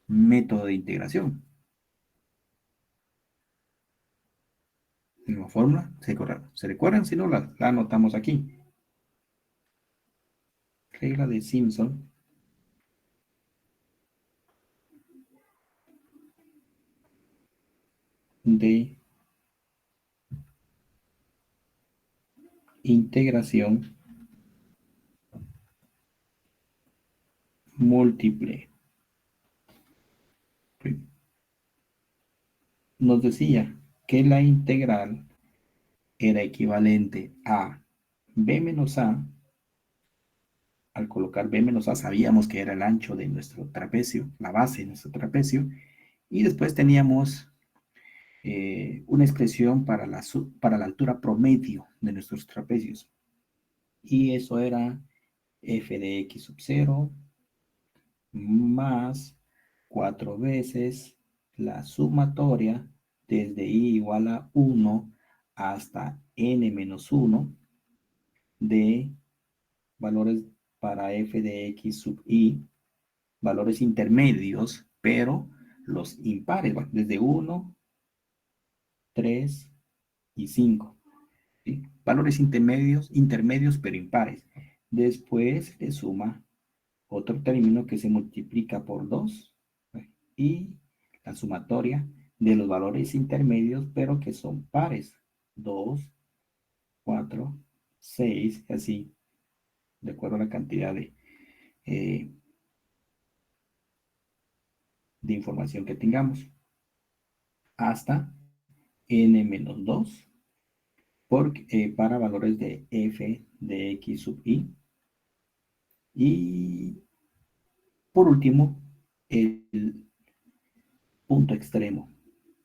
método de integración? En la fórmula, ¿se recuerdan? Si no, la anotamos aquí. Regla de Simpson de integración múltiple. Nos decía que la integral era equivalente a b menos a. Al colocar b menos a sabíamos que era el ancho de nuestro trapecio, la base de nuestro trapecio, y después teníamos una expresión para la altura promedio de nuestros trapecios. Y eso era f de x sub 0 más 4 veces la sumatoria desde i igual a 1 hasta n menos 1 de valores para f de x sub i, valores intermedios, pero los impares, bueno, desde 1, 3 y 5. ¿Sí? Valores intermedios, pero impares. Después le suma otro término que se multiplica por 2 y la sumatoria de los valores intermedios, pero que son pares. 2, 4, 6, así, de acuerdo a la cantidad eh, de información que tengamos, hasta n-2 para valores de f de x sub i. Y por último, el punto extremo,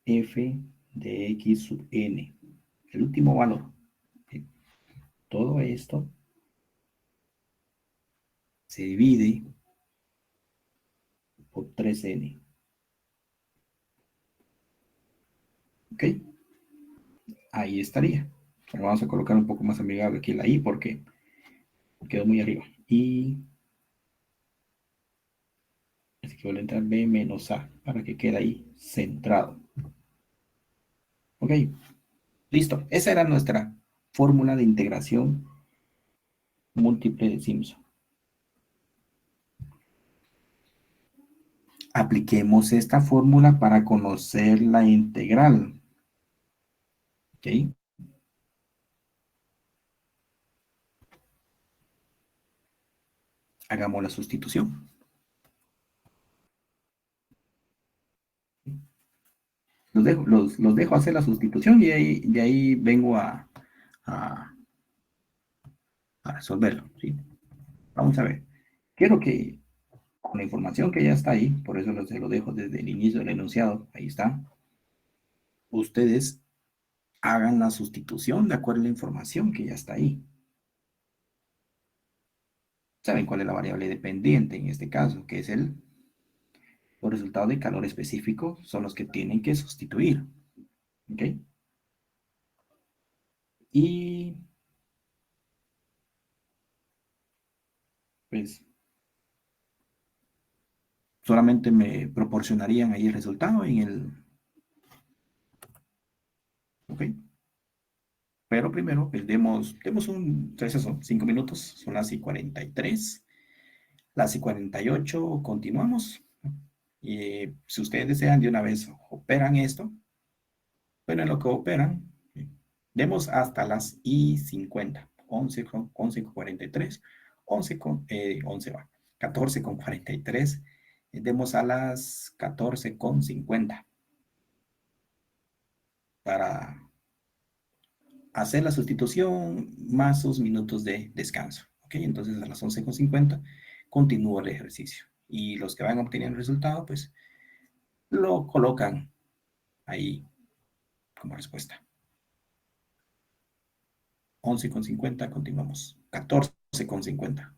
f de x sub n, el último valor. Todo esto se divide por 3n. ¿Ok? Ahí estaría. Pero vamos a colocar un poco más amigable aquí la i porque quedó muy arriba. Y es equivalente a b menos a para que quede ahí centrado. ¿Ok? Listo. Esa era nuestra fórmula de integración múltiple de Simpson. Apliquemos esta fórmula para conocer la integral. ¿Ok? Hagamos la sustitución. Los dejo hacer la sustitución y de ahí vengo a resolverlo. ¿Sí? Vamos a ver. Quiero que con la información que ya está ahí, por eso se lo dejo desde el inicio del enunciado, ahí está, ustedes hagan la sustitución de acuerdo a la información que ya está ahí. ¿Saben cuál es la variable dependiente en este caso? Que es el Los resultados de calor específico son los que tienen que sustituir. ¿Ok? Y pues solamente me proporcionarían ahí el resultado en el... ¿Ok? Pero primero, pues demos un, entonces son 5 minutos, son las y 43, las y 48, continuamos. Y si ustedes desean de una vez operan esto, bueno, en lo que operan, demos hasta las y 50, 11 con 43, 11 va, 14 con 43, demos a las 14 con 50 para hacer la sustitución más sus minutos de descanso. ¿Ok? Entonces a las 11:50 continúo el ejercicio. Y los que van obteniendo el resultado, pues lo colocan ahí como respuesta. 11:50, continuamos. 14:50.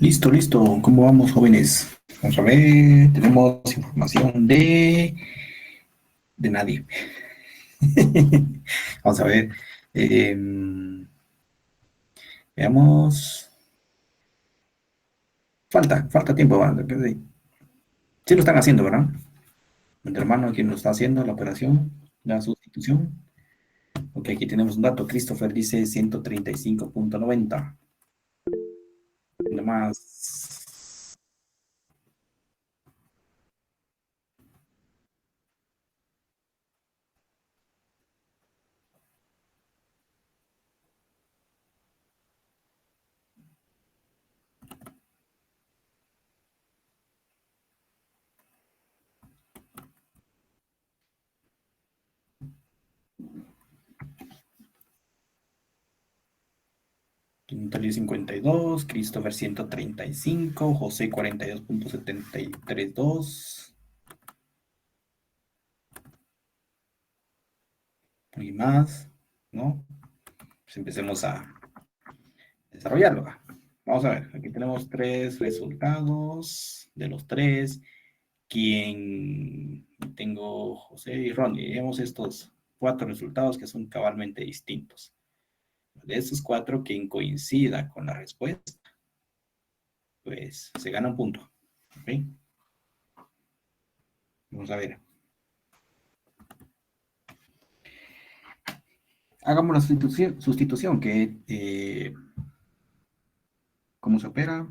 Listo, listo. ¿Cómo vamos, jóvenes? Vamos a ver. Tenemos información de nadie. Vamos a ver. Veamos. Falta tiempo. ¿Verdad? Sí lo están haciendo, ¿verdad? Mi hermano, quien lo está haciendo, la operación, la sustitución. Ok, aquí tenemos un dato. Christopher dice 135.90. Nada más. 52, Christopher 135, José 42.732. Y más, ¿no? Pues empecemos a desarrollarlo. Vamos a ver, aquí tenemos tres resultados. De los tres, quien tengo José y Ronnie. Vemos estos cuatro resultados que son cabalmente distintos. De esos cuatro, quien coincida con la respuesta, pues se gana un punto. ¿Okay? Vamos a ver. Hagamos la sustitución que, ¿cómo se opera?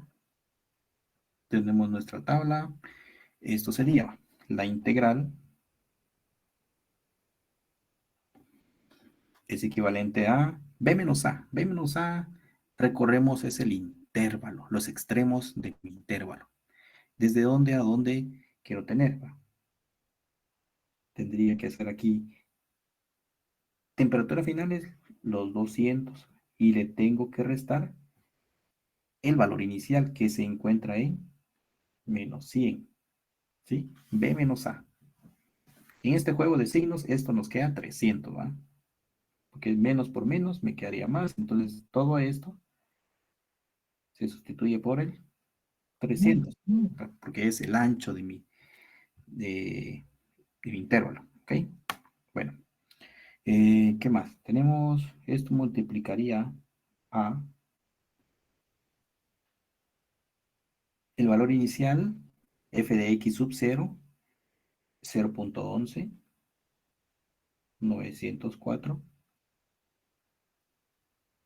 Tenemos nuestra tabla. Esto sería la integral es equivalente a B menos A. B menos A, recorremos es el intervalo, los extremos del intervalo. ¿Desde dónde a dónde quiero tener? Tendría que hacer aquí temperatura final es los 200 y le tengo que restar el valor inicial que se encuentra en menos 100. ¿Sí? B menos A. En este juego de signos, esto nos queda 300, ¿va? Porque menos por menos me quedaría más. Entonces, todo esto se sustituye por el 300, porque es el ancho de, de mi intervalo. ¿Ok? Bueno, ¿qué más? Tenemos, esto multiplicaría a el valor inicial, f de x sub 0, 0.11, 904,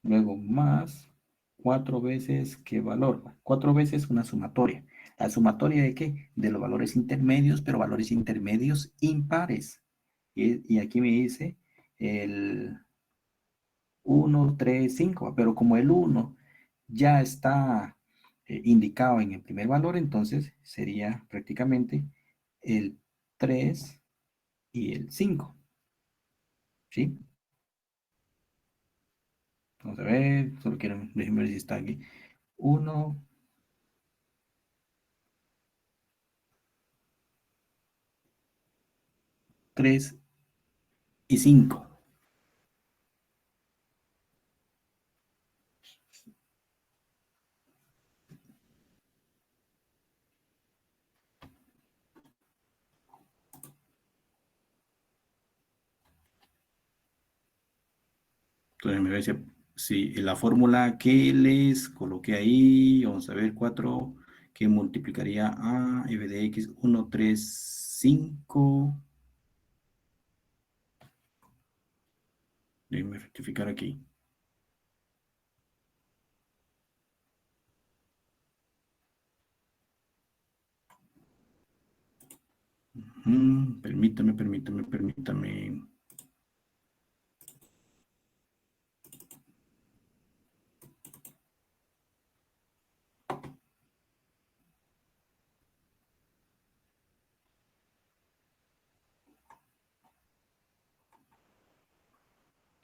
luego más 4 veces qué valor, 4 veces una sumatoria. ¿La sumatoria de qué? De los valores intermedios, pero valores intermedios impares. Y aquí me dice el 1, 3, 5, pero como el 1 ya está indicado en el primer valor, entonces sería prácticamente el 3 y el 5, ¿sí? Vamos a ver, solo quiero, déjenme ver si está aquí. 1, 3 y 5. Entonces me voy a si la fórmula que les coloqué ahí, vamos a ver, 4 que multiplicaría a f de x 1, 3, 5. Déjenme rectificar aquí. Permítame.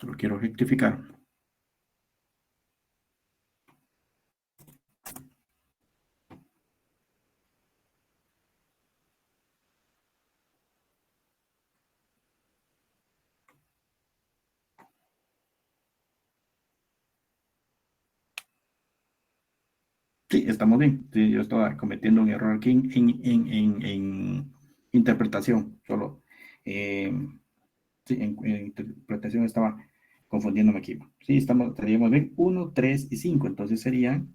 Solo quiero rectificar. Sí, estamos bien. Sí, yo estaba cometiendo un error aquí en interpretación, solo. Eh, sí, en interpretación estaba confundiéndome aquí. Sí, estaríamos bien. 1, 3 y 5. Entonces serían,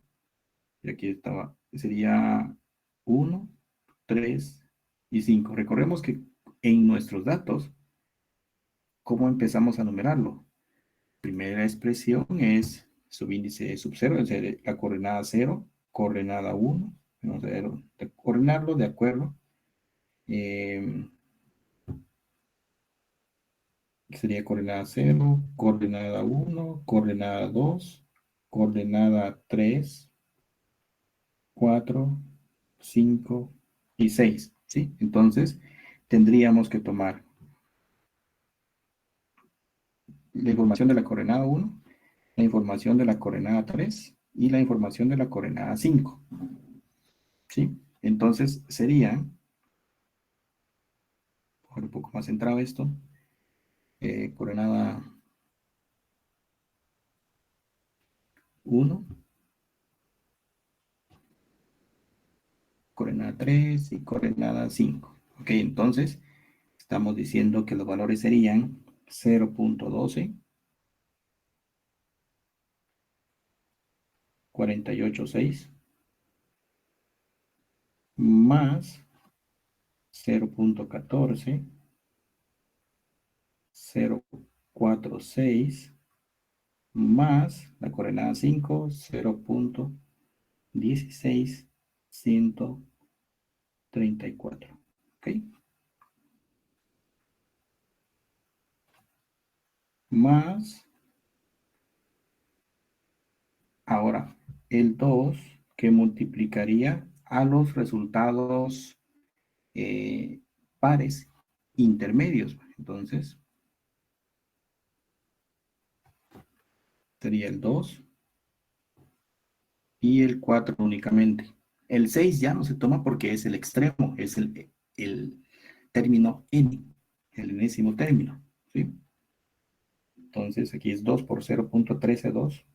y aquí estaba, sería 1, 3 y 5. Recordemos que en nuestros datos, ¿cómo empezamos a numerarlo? Primera expresión es subíndice de sub 0, es decir, la coordenada 0, coordenada 1. Vamos a ver, coordinarlo de acuerdo. eh, Sería coordenada 0, coordenada 1, coordenada 2, coordenada 3, 4, 5 y 6. ¿Sí? Entonces, tendríamos que tomar la información de la coordenada 1, la información de la coordenada 3 y la información de la coordenada 5. ¿Sí? Entonces, sería, un poco más centrado esto, coordenada 1, coordenada 3 y coordenada 5. Ok, entonces estamos diciendo que los valores serían 0.12, 48.6 más 0.14, 0.46 más la coordenada 5, 0.16, 134. ¿Ok? Más, ahora, el 2 que multiplicaría a los resultados pares intermedios. Entonces, sería el 2 y el 4 únicamente. El 6 ya no se toma porque es el extremo, es el término n, el enésimo término. ¿Sí? Entonces, aquí es 2 por 0.132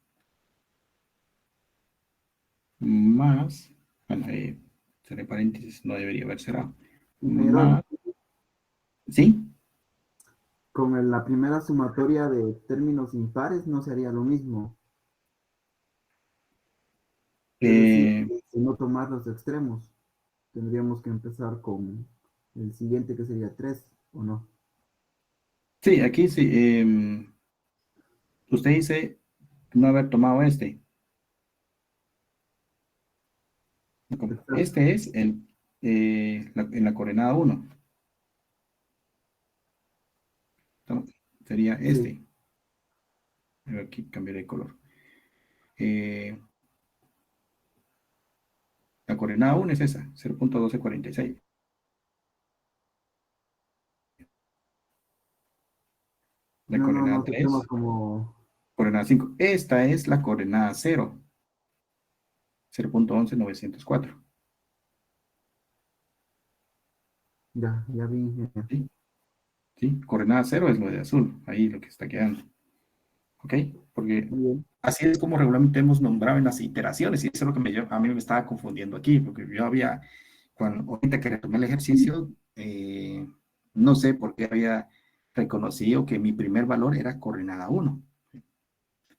más, bueno, cerré paréntesis, no debería haber cerrado, Primero, más, ¿sí? con la primera sumatoria de términos impares no sería lo mismo. Es decir, Eh, si no tomar los extremos, tendríamos que empezar con el siguiente que sería 3, ¿o no? sí, aquí sí. Usted dice no haber tomado este. Exacto. Este es en la coordenada 1. Sería Sí. este. Aquí cambiaré de color. Eh, la coordenada 1 es esa, 0.1246. La No, no, coordenada no se toma 3, como, coordenada 5. Esta es la coordenada 0, 0.11904. ya, ya vi. ¿Sí? ¿Sí? Coordenada 0 es lo de azul, ahí lo que está quedando. ¿Ok? Porque Muy bien. así es como regularmente hemos nombrado en las iteraciones, y eso es lo que a mí me estaba confundiendo aquí, porque yo había, ahorita que retomé el ejercicio, no sé por qué había reconocido que mi primer valor era coordenada 1.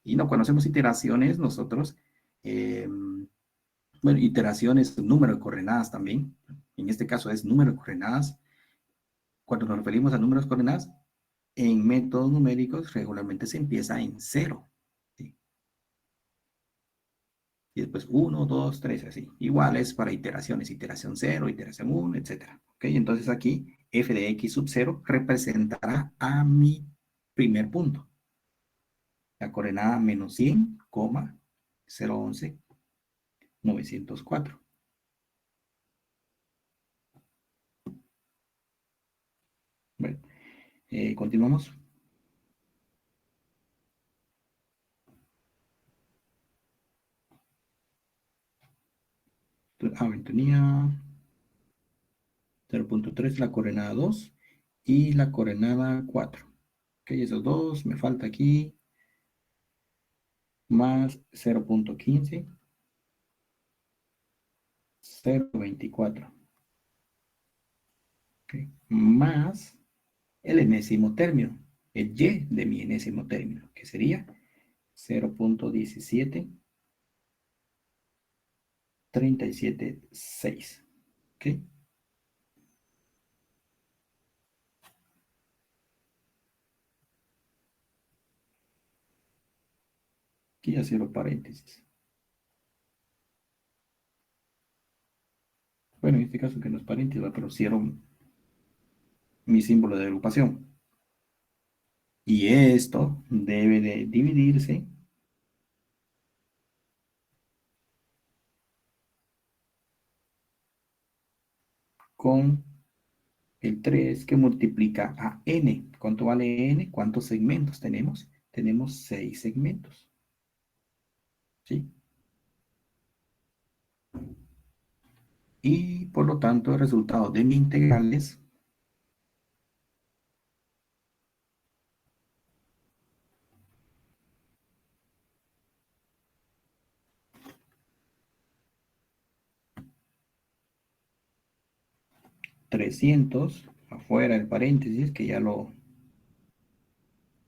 Y no, cuando hacemos iteraciones, nosotros, eh, bueno, iteraciones, número de coordenadas también, en este caso es número de coordenadas, cuando nos referimos a números de coordenadas, en métodos numéricos regularmente se empieza en cero. ¿Sí? Y después uno, 2, 3, así. Igual es para iteraciones, iteración cero, iteración 1, etcétera. ¿Ok? Entonces aquí f de x sub 0 representará a mi primer punto. La coordenada menos 100, 011, 904. Bueno, continuamos. Tenía 0.3, la coordenada 2 y la coordenada 4. Ok, esos dos, me falta aquí, más 0.15 0.24. ¿Okay? Más el enésimo término, el y de mi enésimo término, que sería 0.17376. ¿Ok? Aquí ya cierro paréntesis. Bueno, en este caso que no es paréntesis, pero cierro mi símbolo de agrupación. Y esto debe de dividirse con el 3 que multiplica a n. ¿Cuánto vale n? ¿Cuántos segmentos tenemos? Tenemos 6 segmentos. ¿Sí? Y por lo tanto el resultado de mi integral es 300, afuera del paréntesis, que ya lo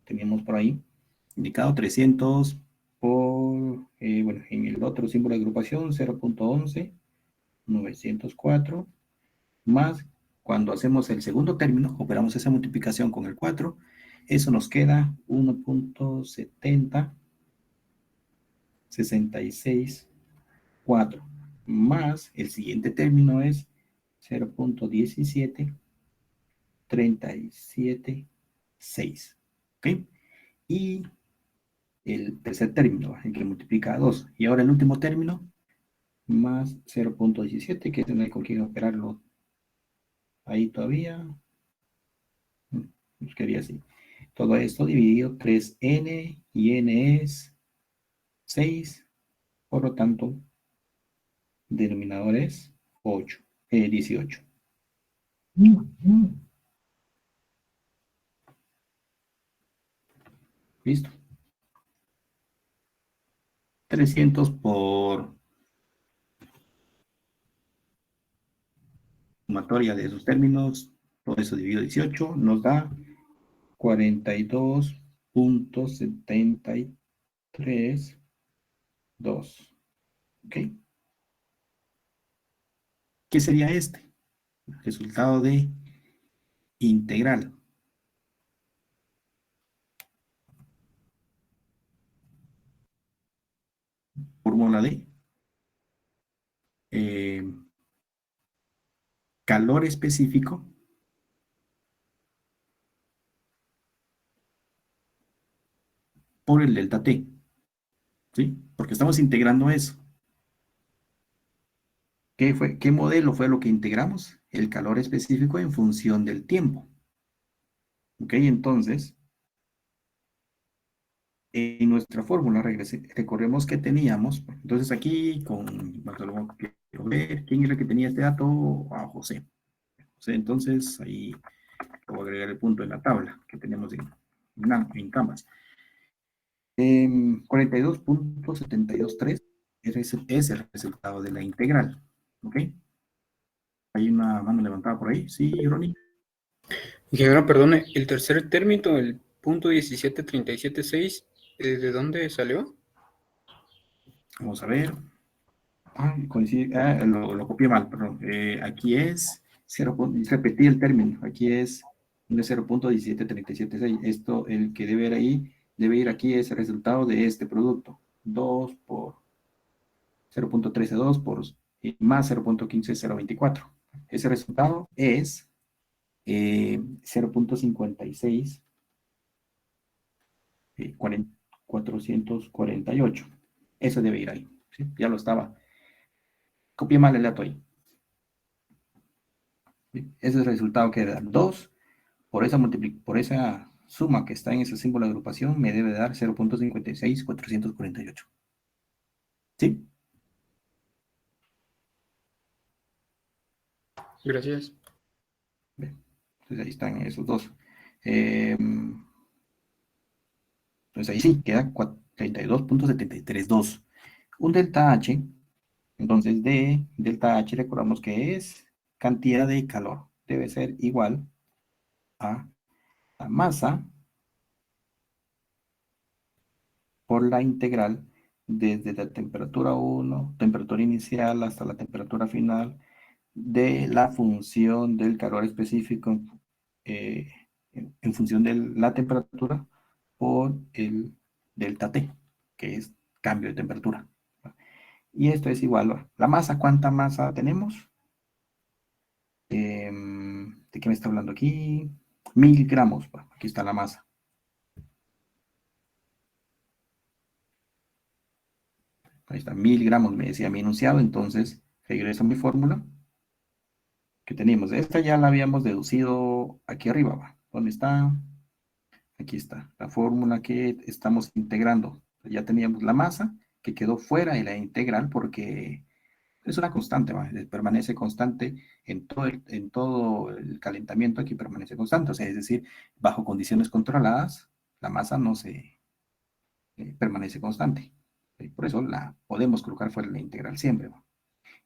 teníamos por ahí, indicado 300 por, bueno, en el otro símbolo de agrupación, 0.11, 904, más cuando hacemos el segundo término, operamos esa multiplicación con el 4, eso nos queda 1.70, 66, 4, más el siguiente término es 0.17, 37, 6. ¿Ok? Y el tercer término, el que multiplica a 2. Y ahora el último término, más 0.17, que no hay con quién operarlo ahí todavía. Nos quedaría así. Todo esto dividido 3n y n es 6. Por lo tanto, denominador es 8, 18. ¿Listo? 300 por sumatoria de esos términos, todo eso dividido 18, nos da 42.732. ¿Ok? ¿Qué sería este? Resultado de integral. Fórmula de calor específico por el delta T. ¿Sí? Porque estamos integrando eso. ¿Qué modelo fue lo que integramos? El calor específico en función del tiempo. ¿Ok? Entonces, en nuestra fórmula, recordemos que teníamos, entonces aquí quiero ver, ¿quién era el que tenía este dato? A José. Entonces, ahí voy a agregar el punto en la tabla que tenemos en Canvas. 42.723 es el resultado de la integral. ¿Ok? Hay una mano levantada por ahí. Sí, Ronnie. Ingeniero, perdone, el tercer término, el punto 17.37.6, ¿de dónde salió? Vamos a ver. Coincide, lo copié mal, perdón. Aquí es 0. Repetí el término. Aquí es 0.17376. Esto, el que debe ir aquí es el resultado de este producto. 2 por 0.132 por más 0.15024. Ese resultado es 0.56 448. Eso debe ir ahí. ¿Sí? Ya lo estaba. Copié mal el dato ahí. ¿Sí? Ese es el resultado que da 2 por esa suma que está en ese símbolo de agrupación me debe dar 0.56 448. ¿Sí? Gracias. Bien. Entonces ahí están esos dos. Entonces ahí sí, queda 32.732. Un delta H Entonces, delta H, recordamos que es cantidad de calor. Debe ser igual a la masa por la integral desde la temperatura 1, temperatura inicial, hasta la temperatura final de la función del calor específico eh, en función de la temperatura por el delta T, que es cambio de temperatura. Y esto es igual a la masa. ¿Cuánta masa tenemos? ¿De qué me está hablando aquí? 1000 gramos. Bueno, aquí está la masa. Ahí está, 1000 gramos, me decía mi enunciado. Entonces, regreso a mi fórmula que tenemos. Esta ya la habíamos deducido aquí arriba. ¿Va? ¿Dónde está? Aquí está, la fórmula que estamos integrando. Ya teníamos la masa que quedó fuera de la integral porque es una constante, ¿va? Permanece constante en todo el calentamiento, aquí permanece constante. O sea, es decir, bajo condiciones controladas, la masa no se permanece constante. Por eso la podemos colocar fuera de la integral siempre, ¿va?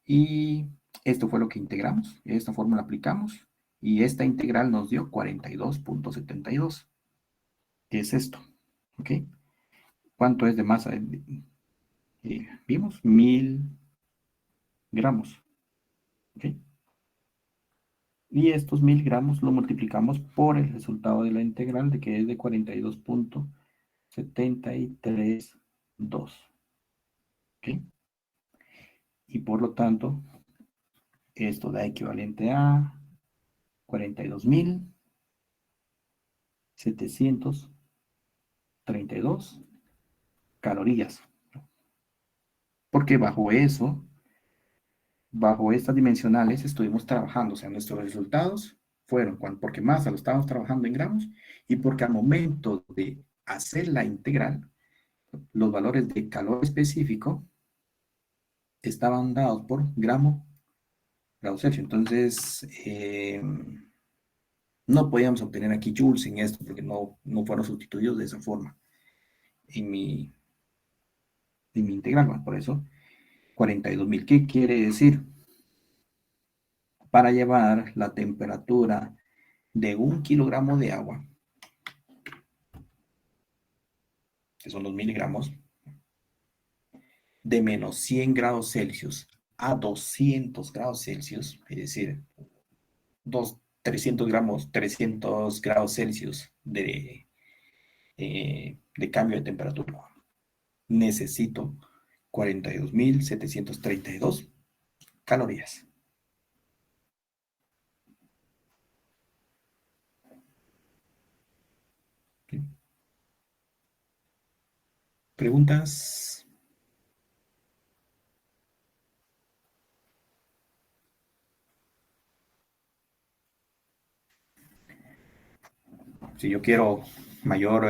Y esto fue lo que integramos, esta fórmula aplicamos, y esta integral nos dio 42.72. ¿Qué es esto? ¿Ok? ¿Cuánto es de masa? Vimos 1000 gramos. ¿Ok? Y estos 1000 gramos lo multiplicamos por el resultado de la integral, de que es de 42.732. ¿Ok? Y por lo tanto, esto da equivalente a 42.732 calorías. Porque bajo estas dimensionales estuvimos trabajando, o sea, nuestros resultados fueron, porque masa lo estábamos trabajando en gramos, y porque al momento de hacer la integral, los valores de calor específico estaban dados por grado Celsius. Entonces, no podíamos obtener aquí joules en esto, porque no fueron sustituidos de esa forma en mi integral. Bueno, por eso, 42.000. ¿Qué quiere decir? Para llevar la temperatura de 1 kilogramo de agua, que son los miligramos, de menos 100 grados Celsius a 200 grados Celsius, es decir, 300 grados Celsius de cambio de temperatura, necesito 42.732 calorías. ¿Okay? ¿Preguntas? Si yo quiero mayor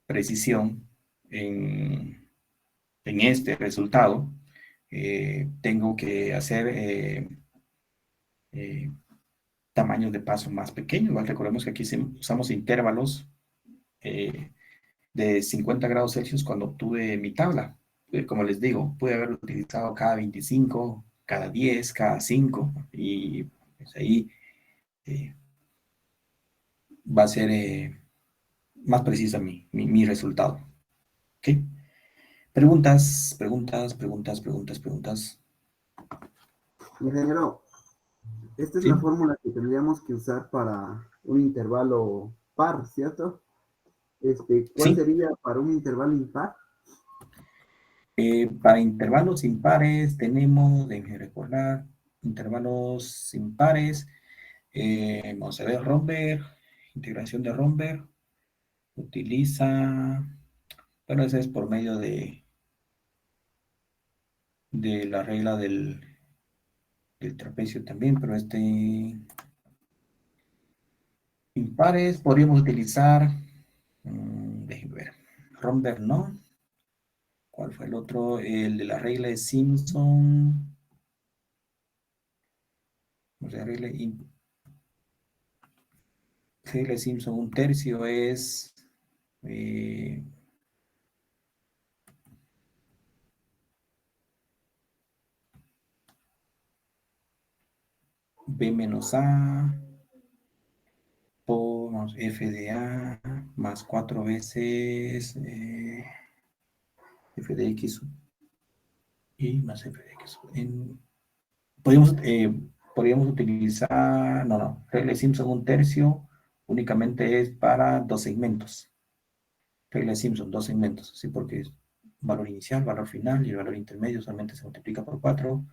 precisión en este resultado, tengo que hacer tamaños de paso más pequeños. ¿Vale? Recordemos que aquí usamos intervalos de 50 grados Celsius cuando obtuve mi tabla. Como les digo, pude haberlo utilizado cada 25, cada 10, cada 5, y pues ahí va a ser más precisa mi resultado. ¿Ok? Preguntas, preguntas, preguntas, preguntas, preguntas. Ingeniero, esta es ¿Sí? la fórmula que tendríamos que usar para un intervalo par, ¿cierto? ¿Cuál Sí. sería para un intervalo impar? Para intervalos impares tenemos, déjenme recordar, intervalos impares. Vamos a ver, Romberg, integración de Romberg, utiliza, bueno, ese es por medio de la regla del trapecio también, pero impares podríamos utilizar, déjenme ver, Romberg no. ¿Cuál fue el otro? El de la regla de Simpson. O sea, regla de Simpson, un tercio es eh, B menos A por F de A más 4 veces F de X y más F de X. Podríamos utilizar, no, regla de Simpson 1/3 únicamente es para 2 segmentos. Regla de Simpson, 2 segmentos, ¿sí? Porque es valor inicial, valor final y el valor intermedio solamente se multiplica por 4.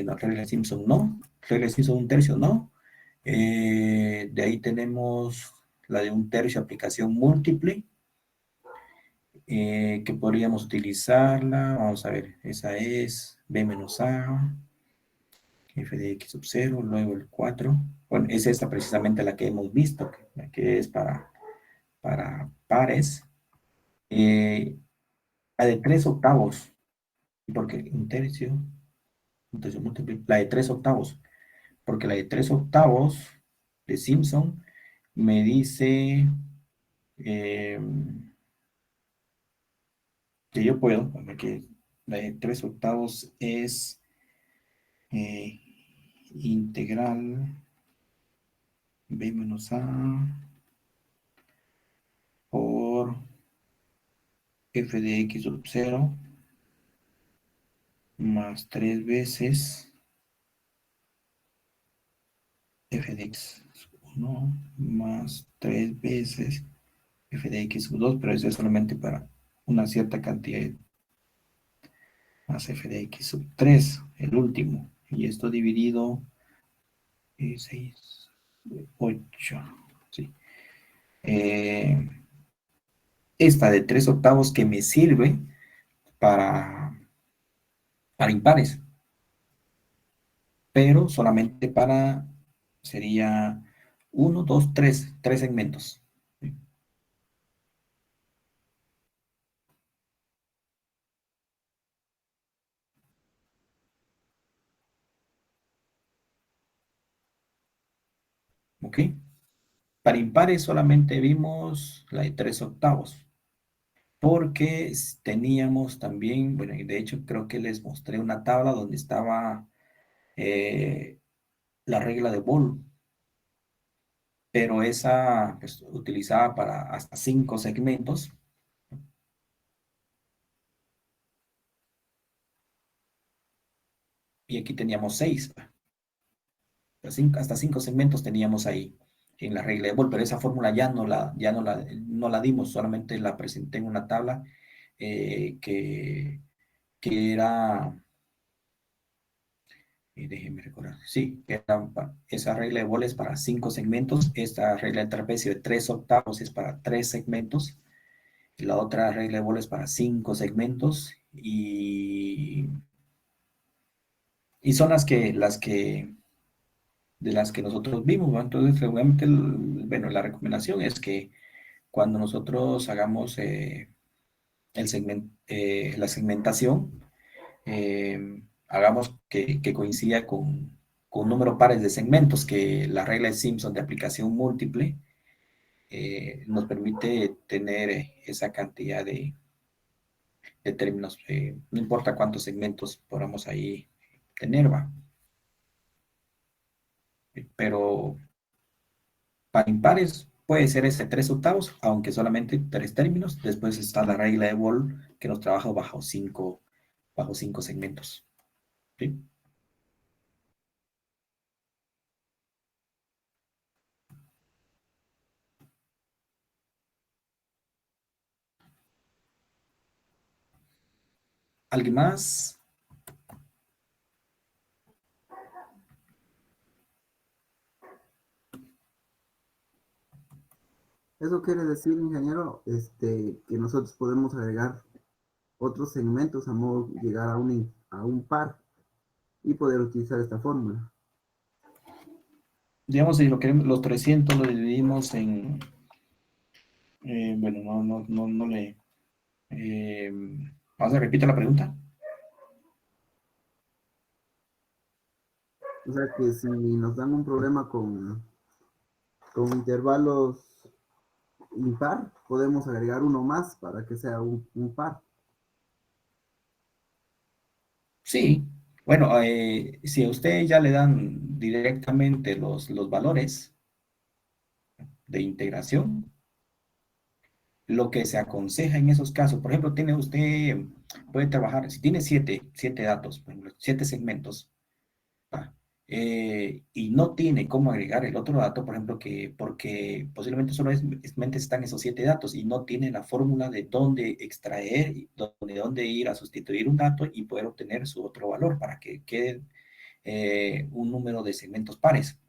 No, regla de Simpson no, regla de Simpson 1/3 no. De ahí tenemos la de 1/3 aplicación múltiple, que podríamos utilizarla. Vamos a ver, esa es B menos A, F de X sub 0, luego el 4. Bueno, es esta precisamente la que hemos visto, que es para pares. La de 3/8, porque un tercio múltiple, la de 3/8, porque la de 3/8 de Simpson me dice eh, que yo puedo, que la de 3/8 es eh, integral B menos A por F de X sub 0 más 3 veces F de X sub 1 más 3 veces F de X sub 2, pero eso es solamente para una cierta cantidad, más F de X sub 3, el último, y esto dividido 6, 8, sí. Esta de 3/8 que me sirve para impares, pero solamente sería 1, 2, 3 segmentos. ¿Ok? Para impares solamente vimos la de 3/8, porque teníamos también, bueno, y de hecho creo que les mostré una tabla donde estaba la regla de Ball, pero esa pues, utilizaba para hasta 5 segmentos. Y aquí teníamos 6. Hasta 5 segmentos teníamos ahí en la regla de Ball, pero esa fórmula ya no la dimos, solamente la presenté en una tabla que era, déjenme recordar, sí, esa regla de Ball es para 5 segmentos, esta regla de trapecio de 3/8 es para 3 segmentos, y la otra regla de Ball es para 5 segmentos, y son de las que nosotros vimos, ¿no? Entonces, seguramente, bueno, la recomendación es que cuando nosotros hagamos la segmentación, hagamos que coincida con número pares de segmentos, que la regla de Simpson de aplicación múltiple nos permite tener esa cantidad de términos, no importa cuántos segmentos podamos ahí tener, va. Pero para impares puede ser ese 3/8, aunque solamente 3 términos. Después está la regla de Ball que nos trabaja bajo cinco segmentos. ¿Sí? ¿Alguien más? Eso quiere decir, ingeniero, que nosotros podemos agregar otros segmentos a modo de llegar a un par y poder utilizar esta fórmula. Digamos, si lo queremos, los 300 lo dividimos en, bueno, no le... eh, vamos a repetir la pregunta. O sea que si nos dan un problema con intervalos impar, podemos agregar uno más para que sea un par. Sí, Bueno, si a usted ya le dan directamente los valores de integración, lo que se aconseja en esos casos, por ejemplo, tiene usted, puede trabajar, si tiene siete datos, por ejemplo, 7 segmentos, ¿va? Y no tiene cómo agregar el otro dato, por ejemplo, porque posiblemente solamente están esos 7 datos y no tiene la fórmula de dónde extraer, y dónde ir a sustituir un dato y poder obtener su otro valor para que quede un número de segmentos pares.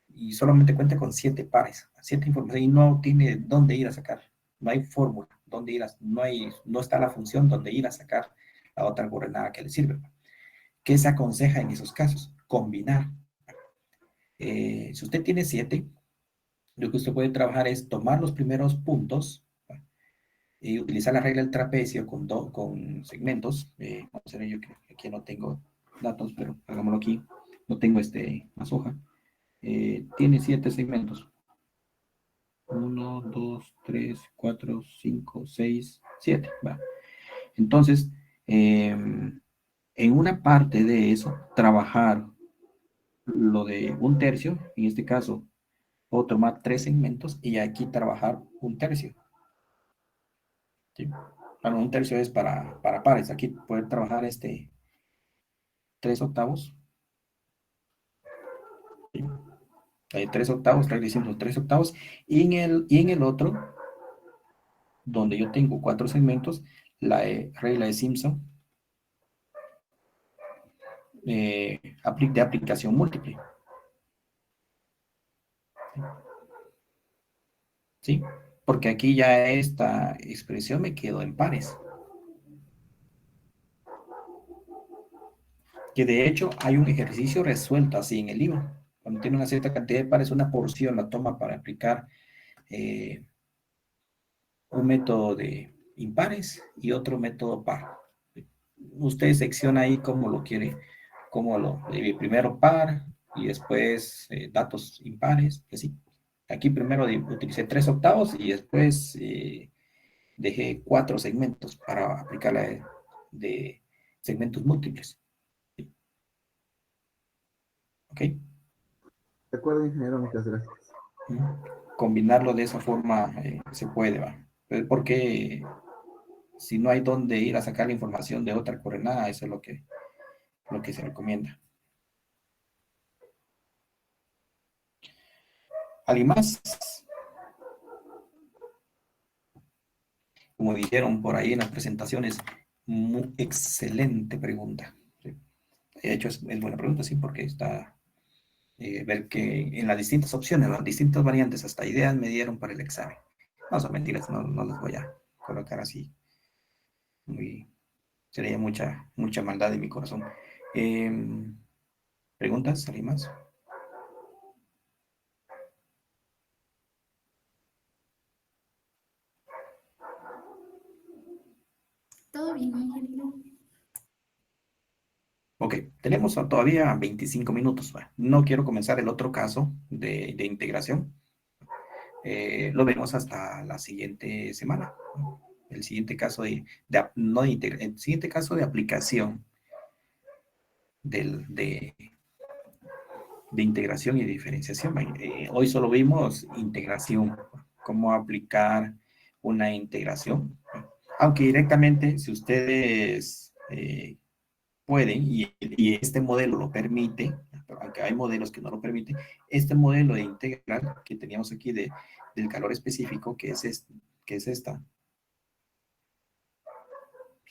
Y solamente cuenta con 7 pares, 7 informaciones y no tiene dónde ir a sacar. No hay fórmula, dónde ir no está la función donde ir a sacar la otra coordenada que le sirve. ¿Qué se aconseja en esos casos? Combinar. Si usted tiene 7, lo que usted puede trabajar es tomar los primeros puntos y utilizar la regla del trapecio con segmentos. Vamos a ver, yo que aquí no tengo datos, pero hagámoslo aquí. No tengo más hoja. Tiene 7 segmentos. 1, 2, 3, 4, 5, 6, 7. Va. Entonces, en una parte de eso, trabajar lo de un tercio, en este caso, puedo tomar 3 segmentos y aquí trabajar un tercio. ¿Sí? Bueno, un tercio es para pares. Aquí poder trabajar 3/8. ¿Sí? 3/8, estoy diciendo 3/8. Y en el otro, donde yo tengo 4 segmentos, la regla de Simpson de aplicación múltiple. ¿Sí? Porque aquí ya esta expresión me quedó en pares. Que de hecho hay un ejercicio resuelto así en el libro. Cuando tiene una cierta cantidad de pares, una porción la toma para aplicar eh, un método de impares y otro método par. Usted secciona ahí cómo lo quiere, primero par y después datos impares, y así. Aquí primero utilicé 3/8 y después dejé 4 segmentos para aplicar de segmentos múltiples. ¿Ok? De acuerdo, ingeniero, muchas gracias. Combinarlo de esa forma se puede, ¿va? Porque si no hay dónde ir a sacar la información de otra coordenada, eso es lo que se recomienda. ¿Alguien más? Como dijeron por ahí en las presentaciones, muy excelente pregunta. ¿Sí? De hecho, es buena pregunta, sí, porque está ver que en las distintas opciones, las distintas variantes, hasta ideas me dieron para el examen. No son mentiras, no las voy a colocar así. Sería mucha maldad en mi corazón. ¿Preguntas? ¿Alguien más? Todo bien, ingeniero. Ok, tenemos todavía 25 minutos. ¿Va? No quiero comenzar el otro caso de integración. Lo vemos hasta la siguiente semana. El siguiente caso el siguiente caso de aplicación de integración y diferenciación. Hoy solo vimos integración, cómo aplicar una integración. Aunque directamente, si ustedes pueden, y este modelo lo permite, aunque hay modelos que no lo permiten, este modelo de integral que teníamos aquí del calor específico, que es esta,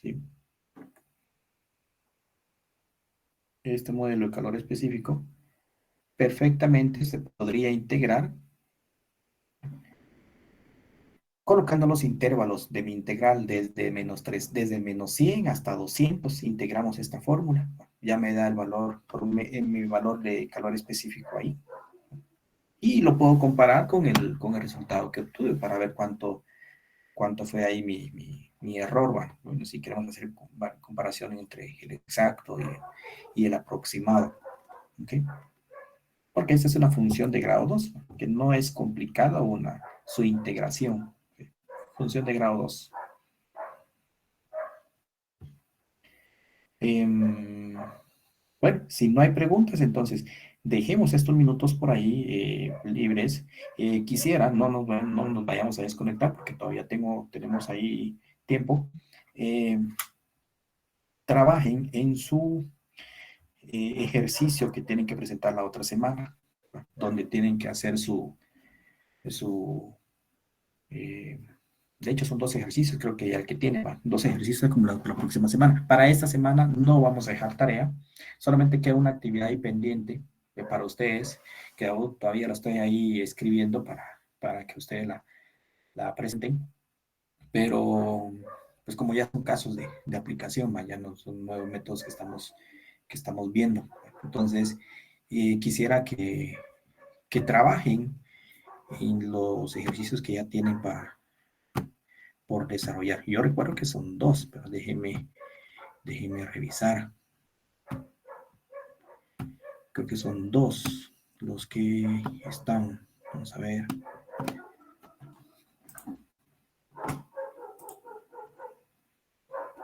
¿sí? Este modelo de calor específico, perfectamente se podría integrar colocando los intervalos de mi integral desde -3, desde -100 hasta 200, integramos esta fórmula. Ya me da el valor, mi valor de calor específico ahí. Y lo puedo comparar con el resultado que obtuve para ver cuánto fue ahí mi error. Bueno, si queremos hacer comparación entre el exacto y el aproximado. ¿Okay? Porque esta es una función de grado 2, que no es complicada su integración. Función de grado 2. Bueno, si no hay preguntas, entonces dejemos estos minutos por ahí libres. Quisiera, no nos vayamos a desconectar porque todavía tenemos ahí tiempo. Trabajen en su ejercicio que tienen que presentar la otra semana, donde tienen que hacer de hecho son 2 ejercicios, creo que ya el que tiene, 2 ejercicios acumulados para la próxima semana. Para esta semana no vamos a dejar tarea, solamente queda una actividad ahí pendiente para ustedes, que todavía la estoy ahí escribiendo para que ustedes la presenten, pero pues como ya son casos de aplicación, ya no son nuevos métodos que estamos viendo. Entonces, quisiera que trabajen en los ejercicios que ya tienen por desarrollar. Yo recuerdo que son 2, pero déjenme revisar. Creo que son 2 los que están. Vamos a ver.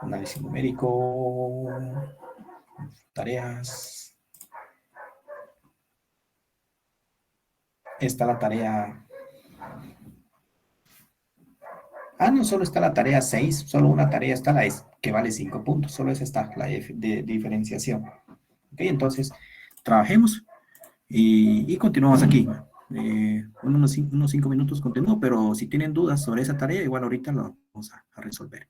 Análisis numérico. Tareas. Está la tarea. No solo está la tarea 6, solo una tarea está la que vale 5 puntos, solo esa está, la de diferenciación. Ok, entonces, trabajemos y continuamos aquí. Unos 5 minutos continúo, pero si tienen dudas sobre esa tarea, igual ahorita lo vamos a resolver.